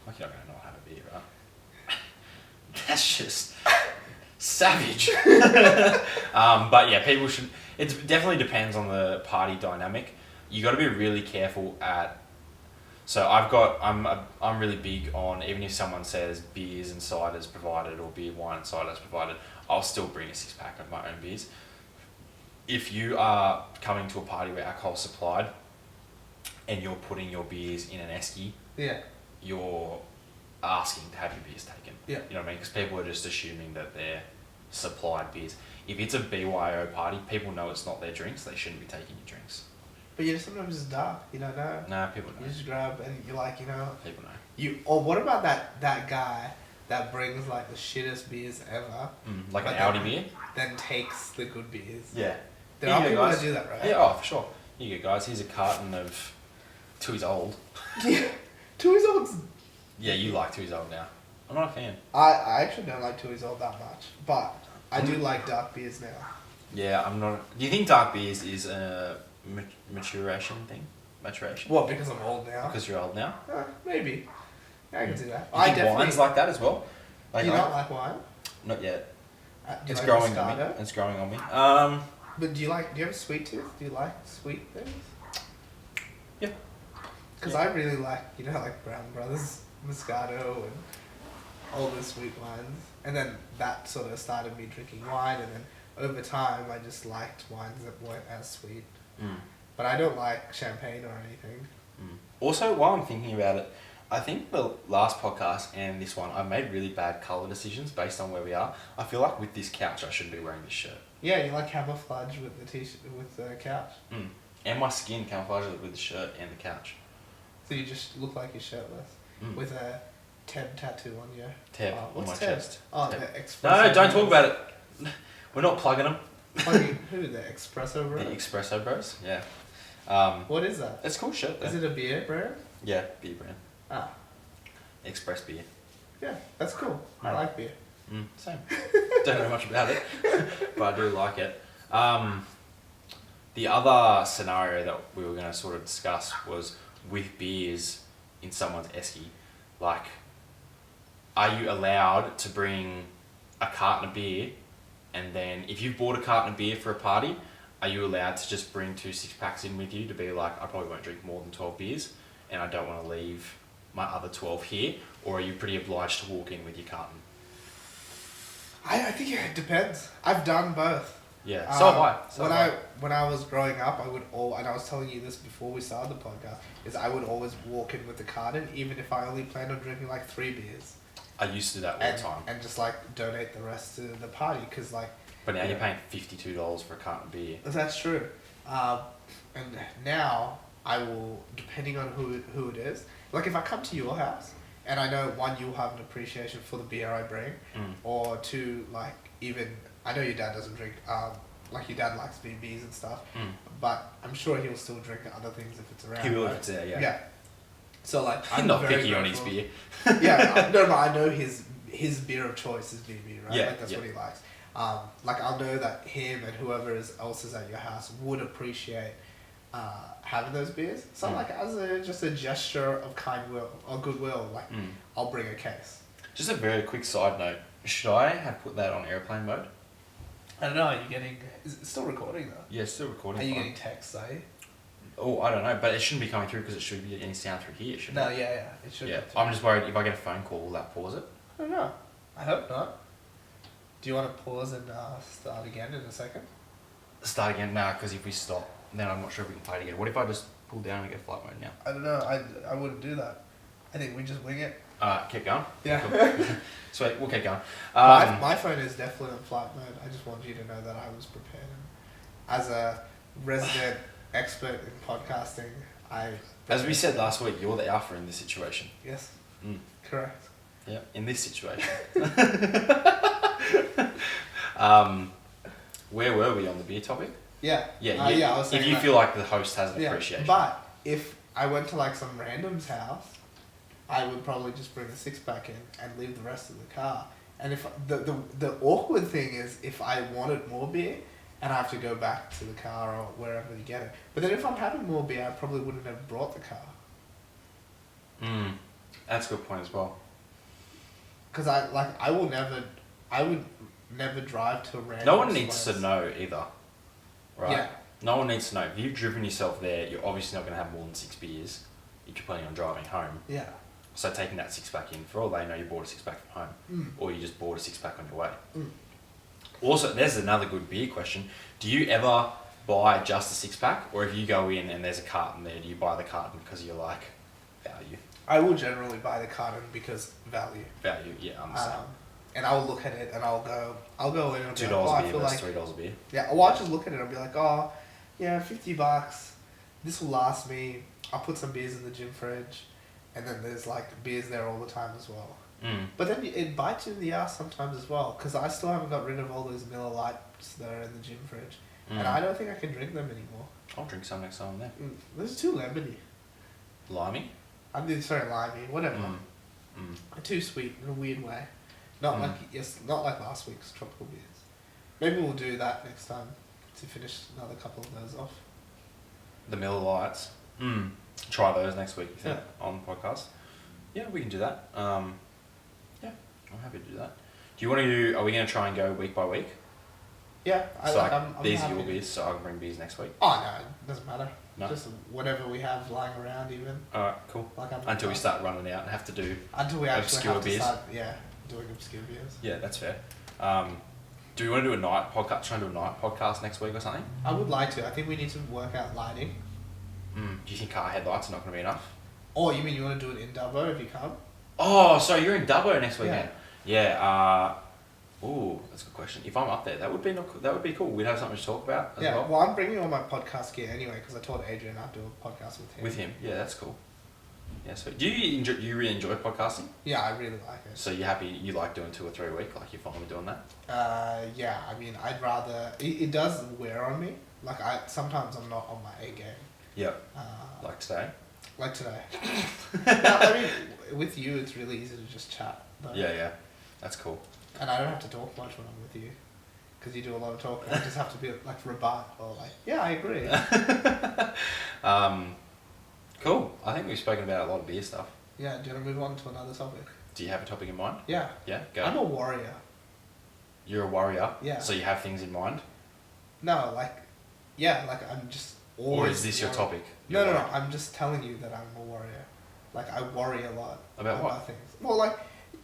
Like you're not going to not have a beer, right? That's just savage. But yeah, people should. It definitely depends on the party dynamic. You got to be really careful at. So I'm really big on, even if someone says beers and ciders provided or beer, wine and ciders provided, I'll still bring a 6-pack of my own beers. If you are coming to a party where alcohol's supplied and you're putting your beers in an esky, Yeah. you're asking to have your beers taken. Yeah. You know what I mean? Because people are just assuming that they're supplied beers. If it's a BYO party, people know it's not their drinks. They shouldn't be taking your drinks. But sometimes it's dark. You don't know. Nah, people know. You just grab and you're like, People know. Or what about that guy that brings like the shittest beers ever? Like but an Audi beer? Then takes the good beers. Yeah. There are people that do that, right? Yeah, oh, for sure. Here you go, guys. Here's a carton of Two's Old. Yeah. Two's Old's... Yeah, you like Two's Old now. I'm not a fan. I actually don't like Two's Old that much, but I do like dark beers now. Yeah, I'm not... Do you think dark beers is a maturation thing? Maturation? What, because I'm old now? Because you're old now? Maybe. Yeah, I can see that. You think wine's like that as well? Do you not like wine? Not yet. Do you It's like growing on me. Moscato? It's growing on me. But do you have a sweet tooth? Do you like sweet things? Yeah. Because I really like, like Brown Brothers, Moscato, and all the sweet wines. And then that sort of started me drinking wine, and then over time I just liked wines that weren't as sweet. But I don't like champagne or anything. Also, while I'm thinking about it, I think the last podcast and this one, I made really bad colour decisions based on where we are. I feel like with this couch, I shouldn't be wearing this shirt. Yeah, you like camouflage with the t-shirt, with the couch. And my skin camouflages it with the shirt and the couch. So you just look like you're shirtless with a Teb tattoo on your... Tab on my chest. Oh, Tab. the espresso... No, don't talk about it. We're not plugging them. Plugging who? The Espresso Bros? The Espresso Bros, yeah. What is that? It's a cool shirt though. Is it a beer brand? Yeah, beer brand. Ah. Express beer. Yeah, that's cool. I like beer. Same. Don't know much about it, but I do like it. The other scenario that we were going to sort of discuss was with beers in someone's esky. Like, are you allowed to bring a carton of beer, and then if you've bought a carton of beer for a party, are you allowed to just bring 2 6-packs in with you to be like, I probably won't drink more than 12 beers, and I don't want to leave my other 12 here, or are you pretty obliged to walk in with your carton? I think it depends. I've done both. Yeah, so have I. When I was growing up, and I was telling you this before we started the podcast, is I would always walk in with the carton, even if I only planned on drinking like 3 beers. I used to do that all the time. And just like donate the rest to the party, because like... But now you're paying $52 for a carton of beer. That's true. And now I will, depending on who it is, like if I come to your house and I know, 1, you'll have an appreciation for the beer I bring, or 2, like even, I know your dad doesn't drink, like your dad likes BBs and stuff, but I'm sure he'll still drink other things if it's around. He will right? if it's there, yeah. Yeah. So like, I'm not picky on his beer. Yeah, no, I know his beer of choice is BB, right? Yeah, Like that's what he likes. Like I'll know that him and whoever else is at your house would appreciate having those beers. So like as just a gesture of kind-will or goodwill, like I'll bring a case. Just a very quick side note. Should I have put that on airplane mode? I don't know, are you getting... Is it still recording though? Yeah, still recording. Are you fine. getting texts, are you? Oh, I don't know, but it shouldn't be coming through because it should be getting sound through here, shouldn't No, it? yeah, it should. Yeah. go through. I'm just worried if I get a phone call, will that pause it? I don't know. I hope not. Do you want to pause and start again in a second? Start again? Nah, because if we stop, then I'm not sure if we can play it again. What if I just pull down and go flight mode now? I don't know. I wouldn't do that. I think we just wing it. Keep going. Yeah. Cool. Sweet, we'll keep going. My phone is definitely on flight mode. I just want you to know that I was prepared. And as a resident expert in podcasting, as we said last week, you're the alpha in this situation. Yes. Mm. Correct. Yeah, in this situation. Where were we on the beer topic? Yeah. Yeah, I was saying if you that, feel like the host has an appreciation. But if I went to like some random's house, I would probably just bring a 6-pack in and leave the rest of the car. And if the awkward thing is if I wanted more beer and I have to go back to the car or wherever to get it. But then if I'm having more beer, I probably wouldn't have brought the car. That's a good point as well. Because I would never drive to a random No one needs place. to know either, right? Yeah. No one needs to know. If you've driven yourself there, you're obviously not going to have more than 6 beers if you're planning on driving home. Yeah. So taking that 6-pack in, for all they know, you bought a 6-pack from home, or you just bought a 6-pack on your way. Also, there's another good beer question. Do you ever buy just a 6-pack, or if you go in and there's a carton there, do you buy the carton because you're like value? I will generally buy the carton because value. Value, yeah, I'm the same. And I'll look at it and I'll go in and be $2 like, oh, I a beer feel versus like $3 a beer. yeah. Well, I'll just look at it and be like, oh, yeah, $50. This will last me. I'll put some beers in the gym fridge, and then there's like beers there all the time as well. But then it bites you in the ass sometimes as well, because I still haven't got rid of all those Miller Lights that are in the gym fridge, and I don't think I can drink them anymore. I'll drink some next time I'm there. This is too lemony. Limey? I'm doing sorry, limey, whatever. Too sweet in a weird way. Not like last week's tropical beers. Maybe we'll do that next time to finish another couple of those off. The Miller Lights. Try those next week, you think, on the podcast? Yeah, we can do that. Yeah, I'm happy to do that. Do you want to do, are we going to try and go week by week? Yeah, I'm these are happy. your beers, so I can bring beers next week. Oh no, it doesn't matter. No? Just whatever we have lying around even. Alright, cool. Like Until we start running out and have to do until we actually obscure have to beers. start doing obscure beers. Yeah, that's fair. Do we want to do a night podcast? Try and do a night podcast next week or something? I would like to. I think we need to work out lighting. Do you think car headlights are not going to be enough? Oh, you mean you want to do it in Dubbo if you come? Oh, so you're in Dubbo next weekend? Yeah. Ooh, that's a good question. If I'm up there, that would be cool. We'd have something to talk about as well. Well, I'm bringing all my podcast gear anyway because I told Adrian I'd do a podcast with him. With him, yeah, that's cool. Yeah, so do you really enjoy podcasting? Yeah, I really like it. So you're happy? You like doing 2 or 3 a week? Like you're fine with doing that? Yeah. I mean, I'd rather. It does wear on me. Like sometimes I'm not on my A game. Yeah. Like today. Like today. No, I mean, with you, it's really easy to just chat. Though. Yeah, that's cool. And I don't have to talk much when I'm with you, because you do a lot of talking. I just have to be like rebut or like, yeah, I agree. Cool. I think we've spoken about a lot of beer stuff. Yeah. Do you want to move on to another topic? Do you have a topic in mind? Yeah. Yeah. Go. I'm a warrior. You're a warrior. Yeah. So you have things in mind. No, like I'm just always. Or is this your topic? No. I'm just telling you that I'm a warrior. Like I worry a lot about what things. Well, like.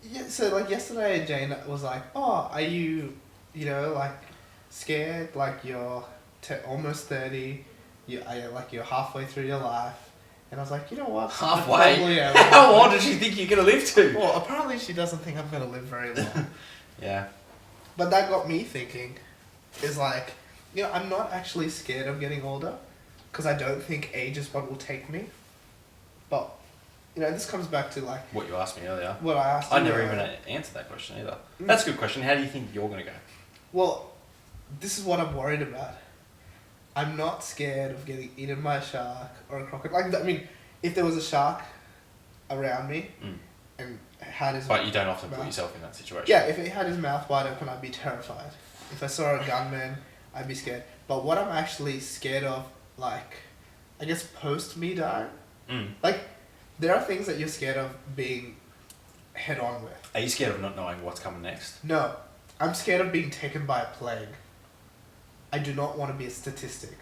Yeah, so like yesterday Jane was like, oh, are you like scared, like you're almost 30, you're halfway through your life, and I was like, you know what, halfway? How old does she think you're going to live to? Well, apparently she doesn't think I'm going to live very long. Yeah. But that got me thinking, is like, I'm not actually scared of getting older, because I don't think age is what will take me, but this comes back to like... What you asked me earlier. What I asked you. I never even answered that question either. That's a good question. How do you think you're going to go? Well, this is what I'm worried about. I'm not scared of getting eaten by a shark or a crocodile. Like, I mean, if there was a shark around me and had his... But you don't often put yourself in that situation. Yeah, if he had his mouth wide open, I'd be terrified. If I saw a gunman, I'd be scared. But what I'm actually scared of, like, I guess post me dying, like... There are things that you're scared of being head on with. Are you scared of not knowing what's coming next? No. I'm scared of being taken by a plague. I do not want to be a statistic.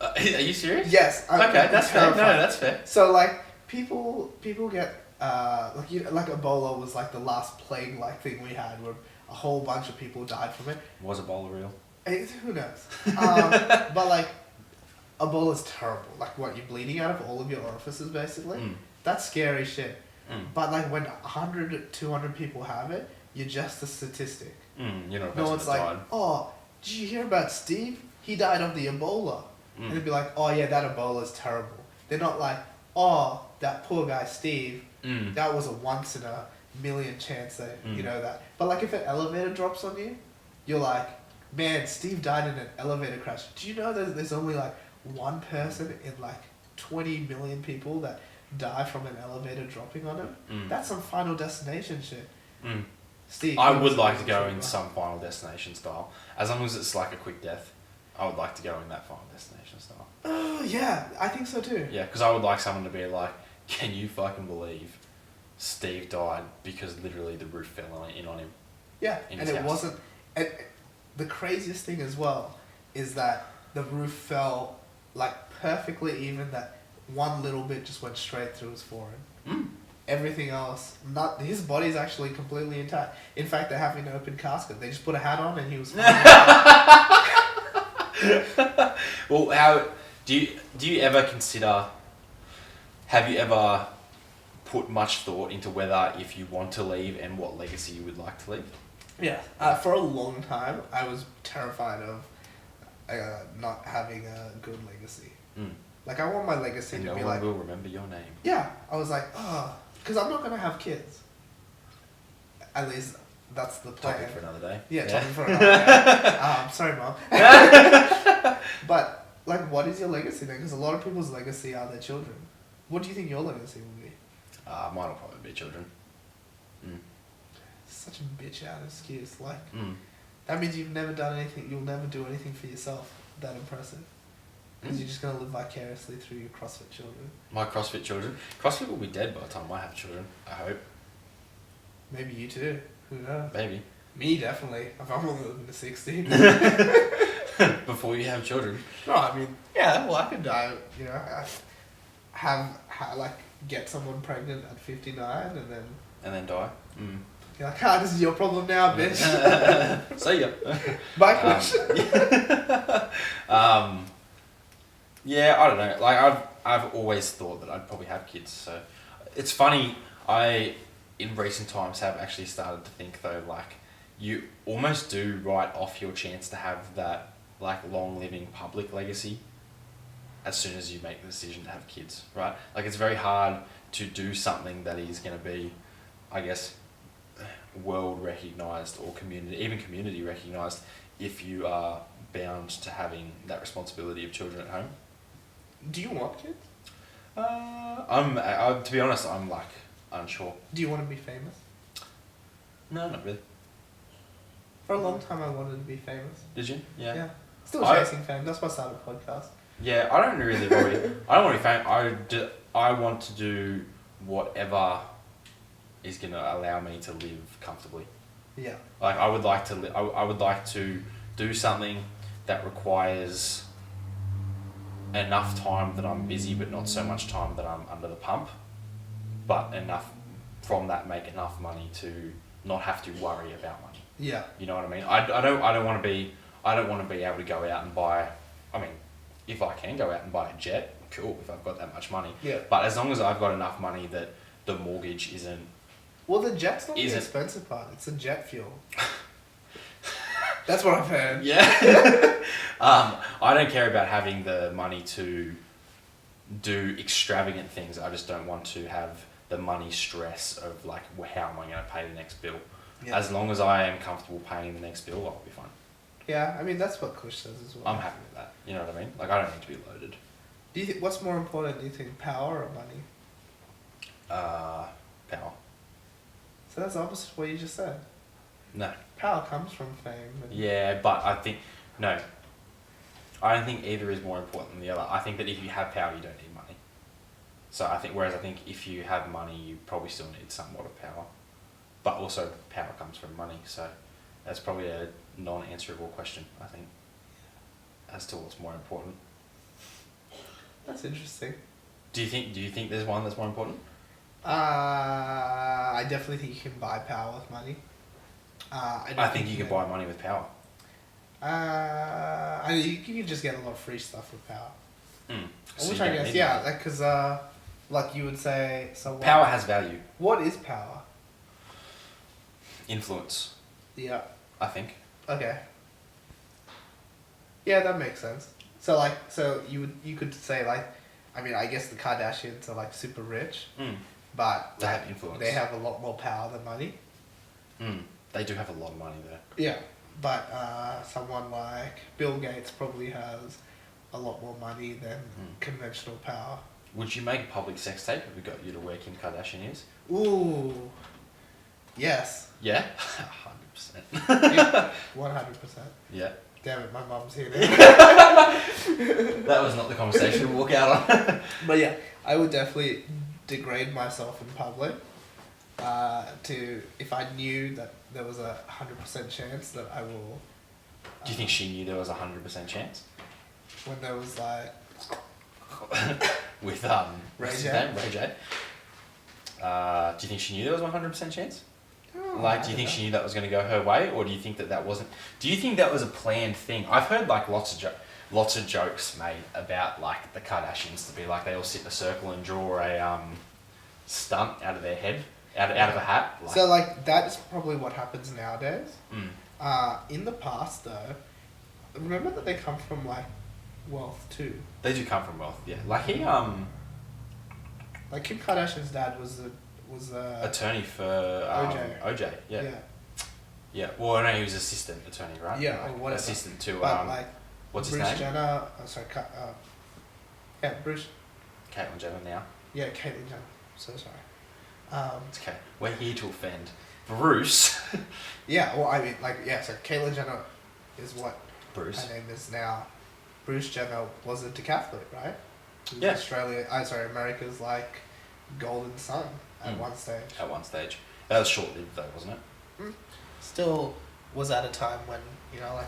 Are you serious? Yes. Okay, that's fair. No, terrified. that's fair. So like people get like Ebola was like the last plague like thing we had where a whole bunch of people died from it. Was Ebola real? Who knows? But like Ebola's terrible. Like what, you're bleeding out of all of your orifices basically. That's scary shit. But like when 100, 200 people have it, you're just a statistic. You're not a No person one's that like, died. oh, did you hear about Steve? He died of the Ebola. And they'd be like, oh yeah, that Ebola's terrible. They're not like, oh, that poor guy Steve, that was a once in a million chance that you know that. But like if an elevator drops on you, you're like, man, Steve died in an elevator crash. Do you know that there's only like one person in like 20 million people that die from an elevator dropping on him? That's some Final Destination shit. Steve, I would like to go in some Final Destination style. As long as it's like a quick death, I would like to go in that Final Destination style. Oh, yeah, I think so too. Yeah, because I would like someone to be like, can you fucking believe Steve died because literally the roof fell in on him? Yeah, in and his it house. wasn't... And the craziest thing as well is that the roof fell like perfectly even, that one little bit just went straight through his forehead. Everything else, not his body's actually completely intact. In fact, they're having an open casket. They just put a hat on and he was fine. Well, how do you ever consider? Have you ever put much thought into whether if you want to leave and what legacy you would like to leave? Yeah, for a long time, I was terrified of not having a good legacy. Like, I want my legacy And to no be one like... will remember your name. Yeah, I was like, oh... Because I'm not going to have kids. At least, that's the plan. Topic for another day. Yeah, topic for another day. Sorry, Mom. But, like, what is your legacy then? Because a lot of people's legacy are their children. What do you think your legacy will be? Mine will probably be children. Such a bitch out excuse. Like, that means you've never done anything, you'll never do anything for yourself that impressive. Because you're just going to live vicariously through your CrossFit children. My CrossFit children. CrossFit will be dead by the time I have children, I hope. Maybe you too. Who knows? Maybe. Me, definitely. If I'm only living to 60. Before you have children. No, I mean, yeah, well, I could die, you know, like, get someone pregnant at 59 and then... And then die. You're like, this is your problem now, bitch. See ya. Bye, Coach. Yeah, I don't know. Like, I've always thought that I'd probably have kids. So it's funny. I in recent times have actually started to think though, like, you almost do write off your chance to have that like long living public legacy as soon as you make the decision to have kids, right? Like, it's very hard to do something that is going to be, I guess, world recognized or community recognized if you are bound to having that responsibility of children at home. Do you want kids? To be honest, I'm like unsure. Do you want to be famous? No, not really. For a long time, I wanted to be famous. Did you? Yeah. Yeah. Still chasing fame. That's why I started a podcast. Yeah, I don't really worry. I don't want to be famous. I want to do whatever is going to allow me to live comfortably. Yeah. Like, I would like to. I would like to do something that requires enough time that I'm busy, but not so much time that I'm under the pump. But enough from that, make enough money to not have to worry about money. Yeah. You know what I mean? I don't want to be able to go out and buy. I mean, if I can go out and buy a jet, cool. If I've got that much money. Yeah. But as long as I've got enough money that the mortgage isn't. Well, the jet's not the expensive part. It's the jet fuel. That's what I've heard. Yeah. I don't care about having the money to do extravagant things. I just don't want to have the money stress of like, how am I going to pay the next bill? Yeah. As long as I am comfortable paying the next bill, I'll be fine. Yeah, I mean, that's what Kush says as well. I'm happy with that. You know what I mean? Like, I don't need to be loaded. Do you think, what's more important, do you think, power or money? Power. So that's the opposite of what you just said. No. Power comes from fame. Yeah, but I think, no. I don't think either is more important than the other. I think that if you have power, you don't need money. So I think if you have money, you probably still need somewhat of power. But also, power comes from money. So that's probably a non-answerable question, I think, as to what's more important. That's interesting. Do you think there's one that's more important? I definitely think you can buy power with money. I think you can buy money with power. You can just get a lot of free stuff with power. So Which you I don't guess, need yeah, money. like, because, like you would say, so what, Power has value. what is power? Influence, Yeah. I think. Okay. Yeah, that makes sense. So like, you could say like, I mean, I guess the Kardashians are like super rich, but They like, have influence. they have a lot more power than money. They do have a lot of money though. Yeah, but someone like Bill Gates probably has a lot more money than conventional power. Would you make a public sex tape if we got you to wear Kim Kardashian ears? Ooh. Yes. Yeah? 100%. 100%. Yeah. Damn it, my mum's here now. That was not the conversation to walk out on. But yeah, I would definitely degrade myself in public. If I knew that there was a 100% chance that I will. Do you think she knew there was a 100% chance? When there was like. With Ray what's his J? name? Ray J. Do you think she knew there was 100% chance? Like, do you think she knew that was going to go her way, or do you think that wasn't? Do you think that was a planned thing? I've heard like lots of jokes made about like the Kardashians to be like they all sit in a circle and draw a stunt out of their head, out of a hat. Like, So like that's probably what happens nowadays. In the past though, remember that they come from like wealth too. they do come from wealth, yeah. Like he Like Kim Kardashian's dad was attorney for OJ, yeah. Yeah. Well, no, he was assistant attorney, right? Yeah, like, or whatever. Assistant to But like what's Bruce his name? Jenner. Bruce. Caitlyn Jenner now. Yeah, Caitlyn Jenner. So sorry. It's okay. We're here to offend Bruce. Yeah, well, I mean, like, yeah, so Caitlyn Jenner is what Bruce. her name is now. Bruce Jenner was a decathlete, right? He was Yeah. America's, like, golden son at one stage. At one stage. That was short-lived though, wasn't it? Still was at a time when, you know, like,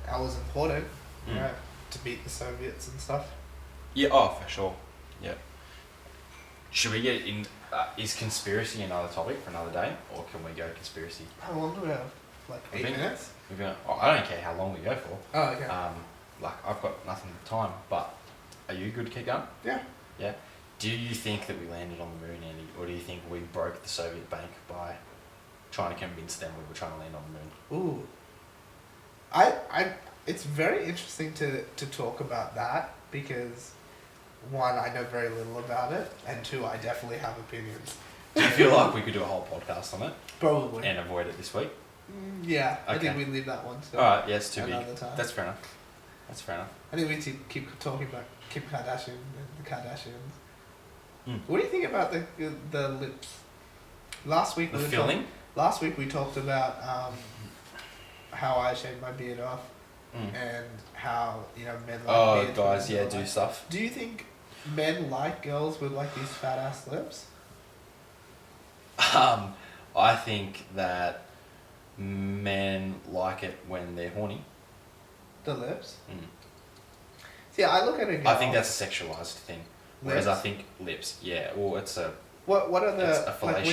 that was important, right? To beat the Soviets and stuff. Yeah, oh, for sure. Yeah. Should we get in... is conspiracy another topic for another day? Or can we go conspiracy? How long do we have? Like, 8 minutes? I don't care how long we go for. Oh, okay. Like, I've got nothing but time, but are you good to keep going? Yeah. Yeah. Do you think that we landed on the moon, Andy? Or do you think we broke the Soviet bank by trying to convince them we were trying to land on the moon? Ooh. It's very interesting to talk about that because, one, I know very little about it, and two, I definitely have opinions. Do you feel like we could do a whole podcast on it? Probably. And avoid it this week? Yeah, I Okay. think we leave that one to Alright, yeah, it's too big. another time. That's fair enough. That's fair enough. I think we need to keep talking about Kim Kardashian and the Kardashians. Mm. What do you think about the lips? Last week The we were filling? last week we talked about how I shaved my beard off Mm. and how, you know, men like Oh, beards, guys, women yeah, don't do like. stuff. Do you think men like girls with like these fat ass lips? I think that men like it when they're horny. The lips? Mm. See, I look at a girl. I think that's a sexualized thing. Whereas I Lips? think lips, yeah, well, it's a... What are It's the a like fellatio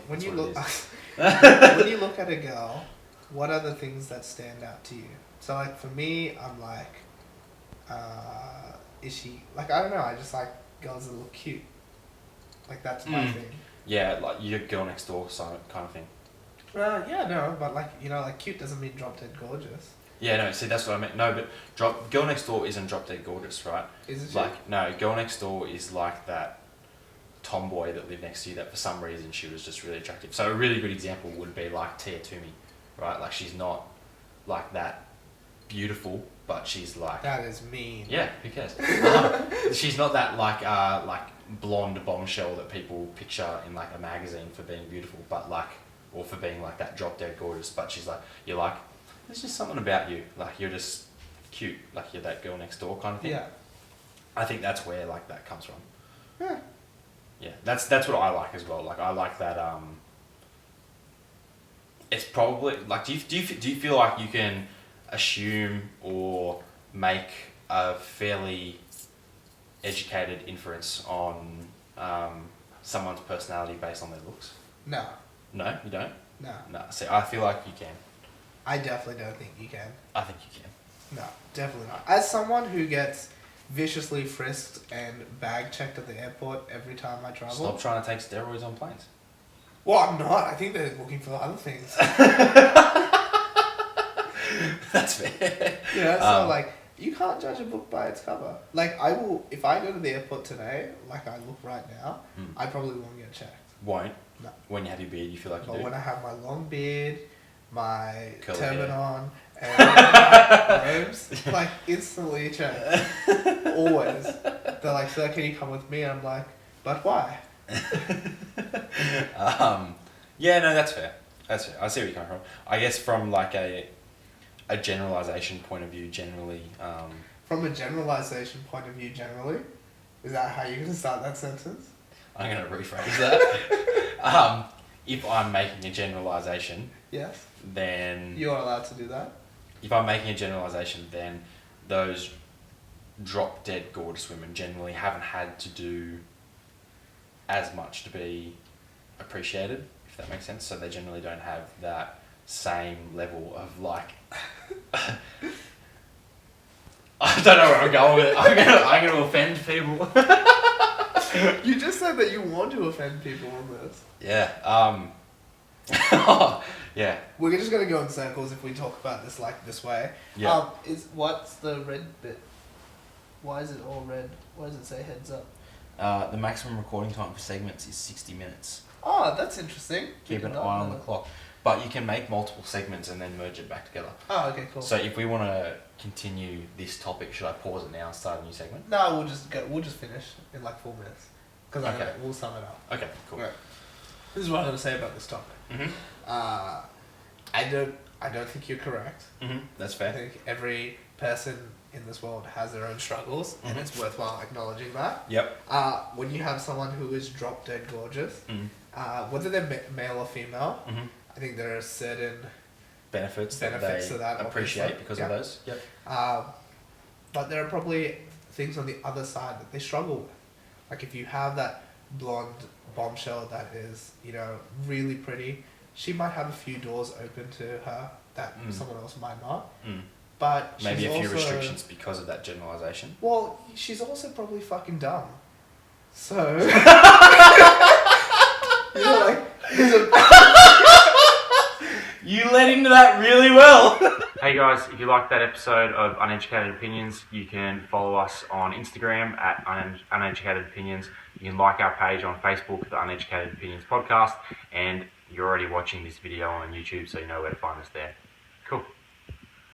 when thing, you that's look what when you look at a girl, what are the things that stand out to you? So like for me, I'm like, is she like, I don't know, I just like girls that look cute. Like that's my thing. Yeah, like your girl next door kind of thing. Yeah, no, but like, you know, like cute doesn't mean drop dead gorgeous. Yeah, no, see, that's what I meant. No, but girl next door isn't drop dead gorgeous, right? Is it? Like, no, girl next door is like that tomboy that lived next to you that for some reason she was just really attractive. So a really good example would be like Tia Toomey, right? Like she's not like that beautiful, but she's like... That is mean. Yeah, who cares? She's not that like blonde bombshell that people picture in like a magazine for being beautiful, but like, or for being like that drop dead gorgeous, but she's like, you're like, there's just something about you, like you're just cute, like you're that girl next door kind of thing. Yeah. I think that's where like that comes from. Yeah. Yeah, that's what I like as well. Like I like that. It's probably like do you feel like you can assume or make a fairly educated inference on someone's personality based on their looks? No. No, you don't? No. No. See, I feel like you can. I definitely don't think you can. I think you can. No, definitely not. As someone who gets viciously frisked and bag checked at the airport every time I travel. Stop trying to take steroids on planes. Well, I'm not. I think they're looking for other things. That's fair. Yeah, so like, you can't judge a book by its cover. Like, I will, if I go to the airport today, like I look right now, I probably won't get checked. Won't? No. When you have your beard, you feel like you But do? when I have my long beard, my Curly turban hair. on, and my robes, like, instantly checked. Always. They're like, sir, can you come with me? And I'm like, but why? Yeah, no, that's fair. That's fair. I see where you're coming from. I guess from like a generalization point of view, generally. From a generalization point of view, generally, is that how you're going to start that sentence? I'm going to rephrase that. If I'm making a generalization, Yes. then You're allowed to do that. if I'm making a generalization, then those drop dead gorgeous women generally haven't had to do as much to be appreciated, if that makes sense. So they generally don't have that same level of like. I don't know where I'm going with it. I'm gonna offend people. You just said that you want to offend people on this. Yeah. Yeah. We're just going to go in circles if we talk about this like this way. Yeah. What's the red bit? Why is it all red? Why does it say heads up? The maximum recording time for segments is 60 minutes. Oh, that's interesting. Keep an eye on the clock. But you can make multiple segments and then merge it back together. Oh, okay, cool. So if we want to continue this topic, should I pause it now and start a new segment? No, we'll just go. We'll just finish in like 4 minutes because Okay. we'll sum it up. Okay, cool. Right. This is what I'm going to say about this topic. Mm-hmm. I don't think you're correct. Mm-hmm. That's I fair. think every person in this world has their own struggles, and it's worthwhile acknowledging that. Yep. When you have someone who is drop dead gorgeous, whether they're male or female, I think there are certain Benefits to that that, they appreciate obviously. because Yeah. of those. Yep. But there are probably things on the other side that they struggle with. Like if you have that blonde bombshell that is, really pretty, she might have a few doors open to her that someone else might not. But Maybe she's a few also, restrictions because of that generalization. Well, she's also probably fucking dumb. So, You led into that really well. Hey guys, if you liked that episode of Uneducated Opinions, you can follow us on Instagram at Uneducated Opinions. You can like our page on Facebook, the Uneducated Opinions Podcast, and you're already watching this video on YouTube, so you know where to find us there.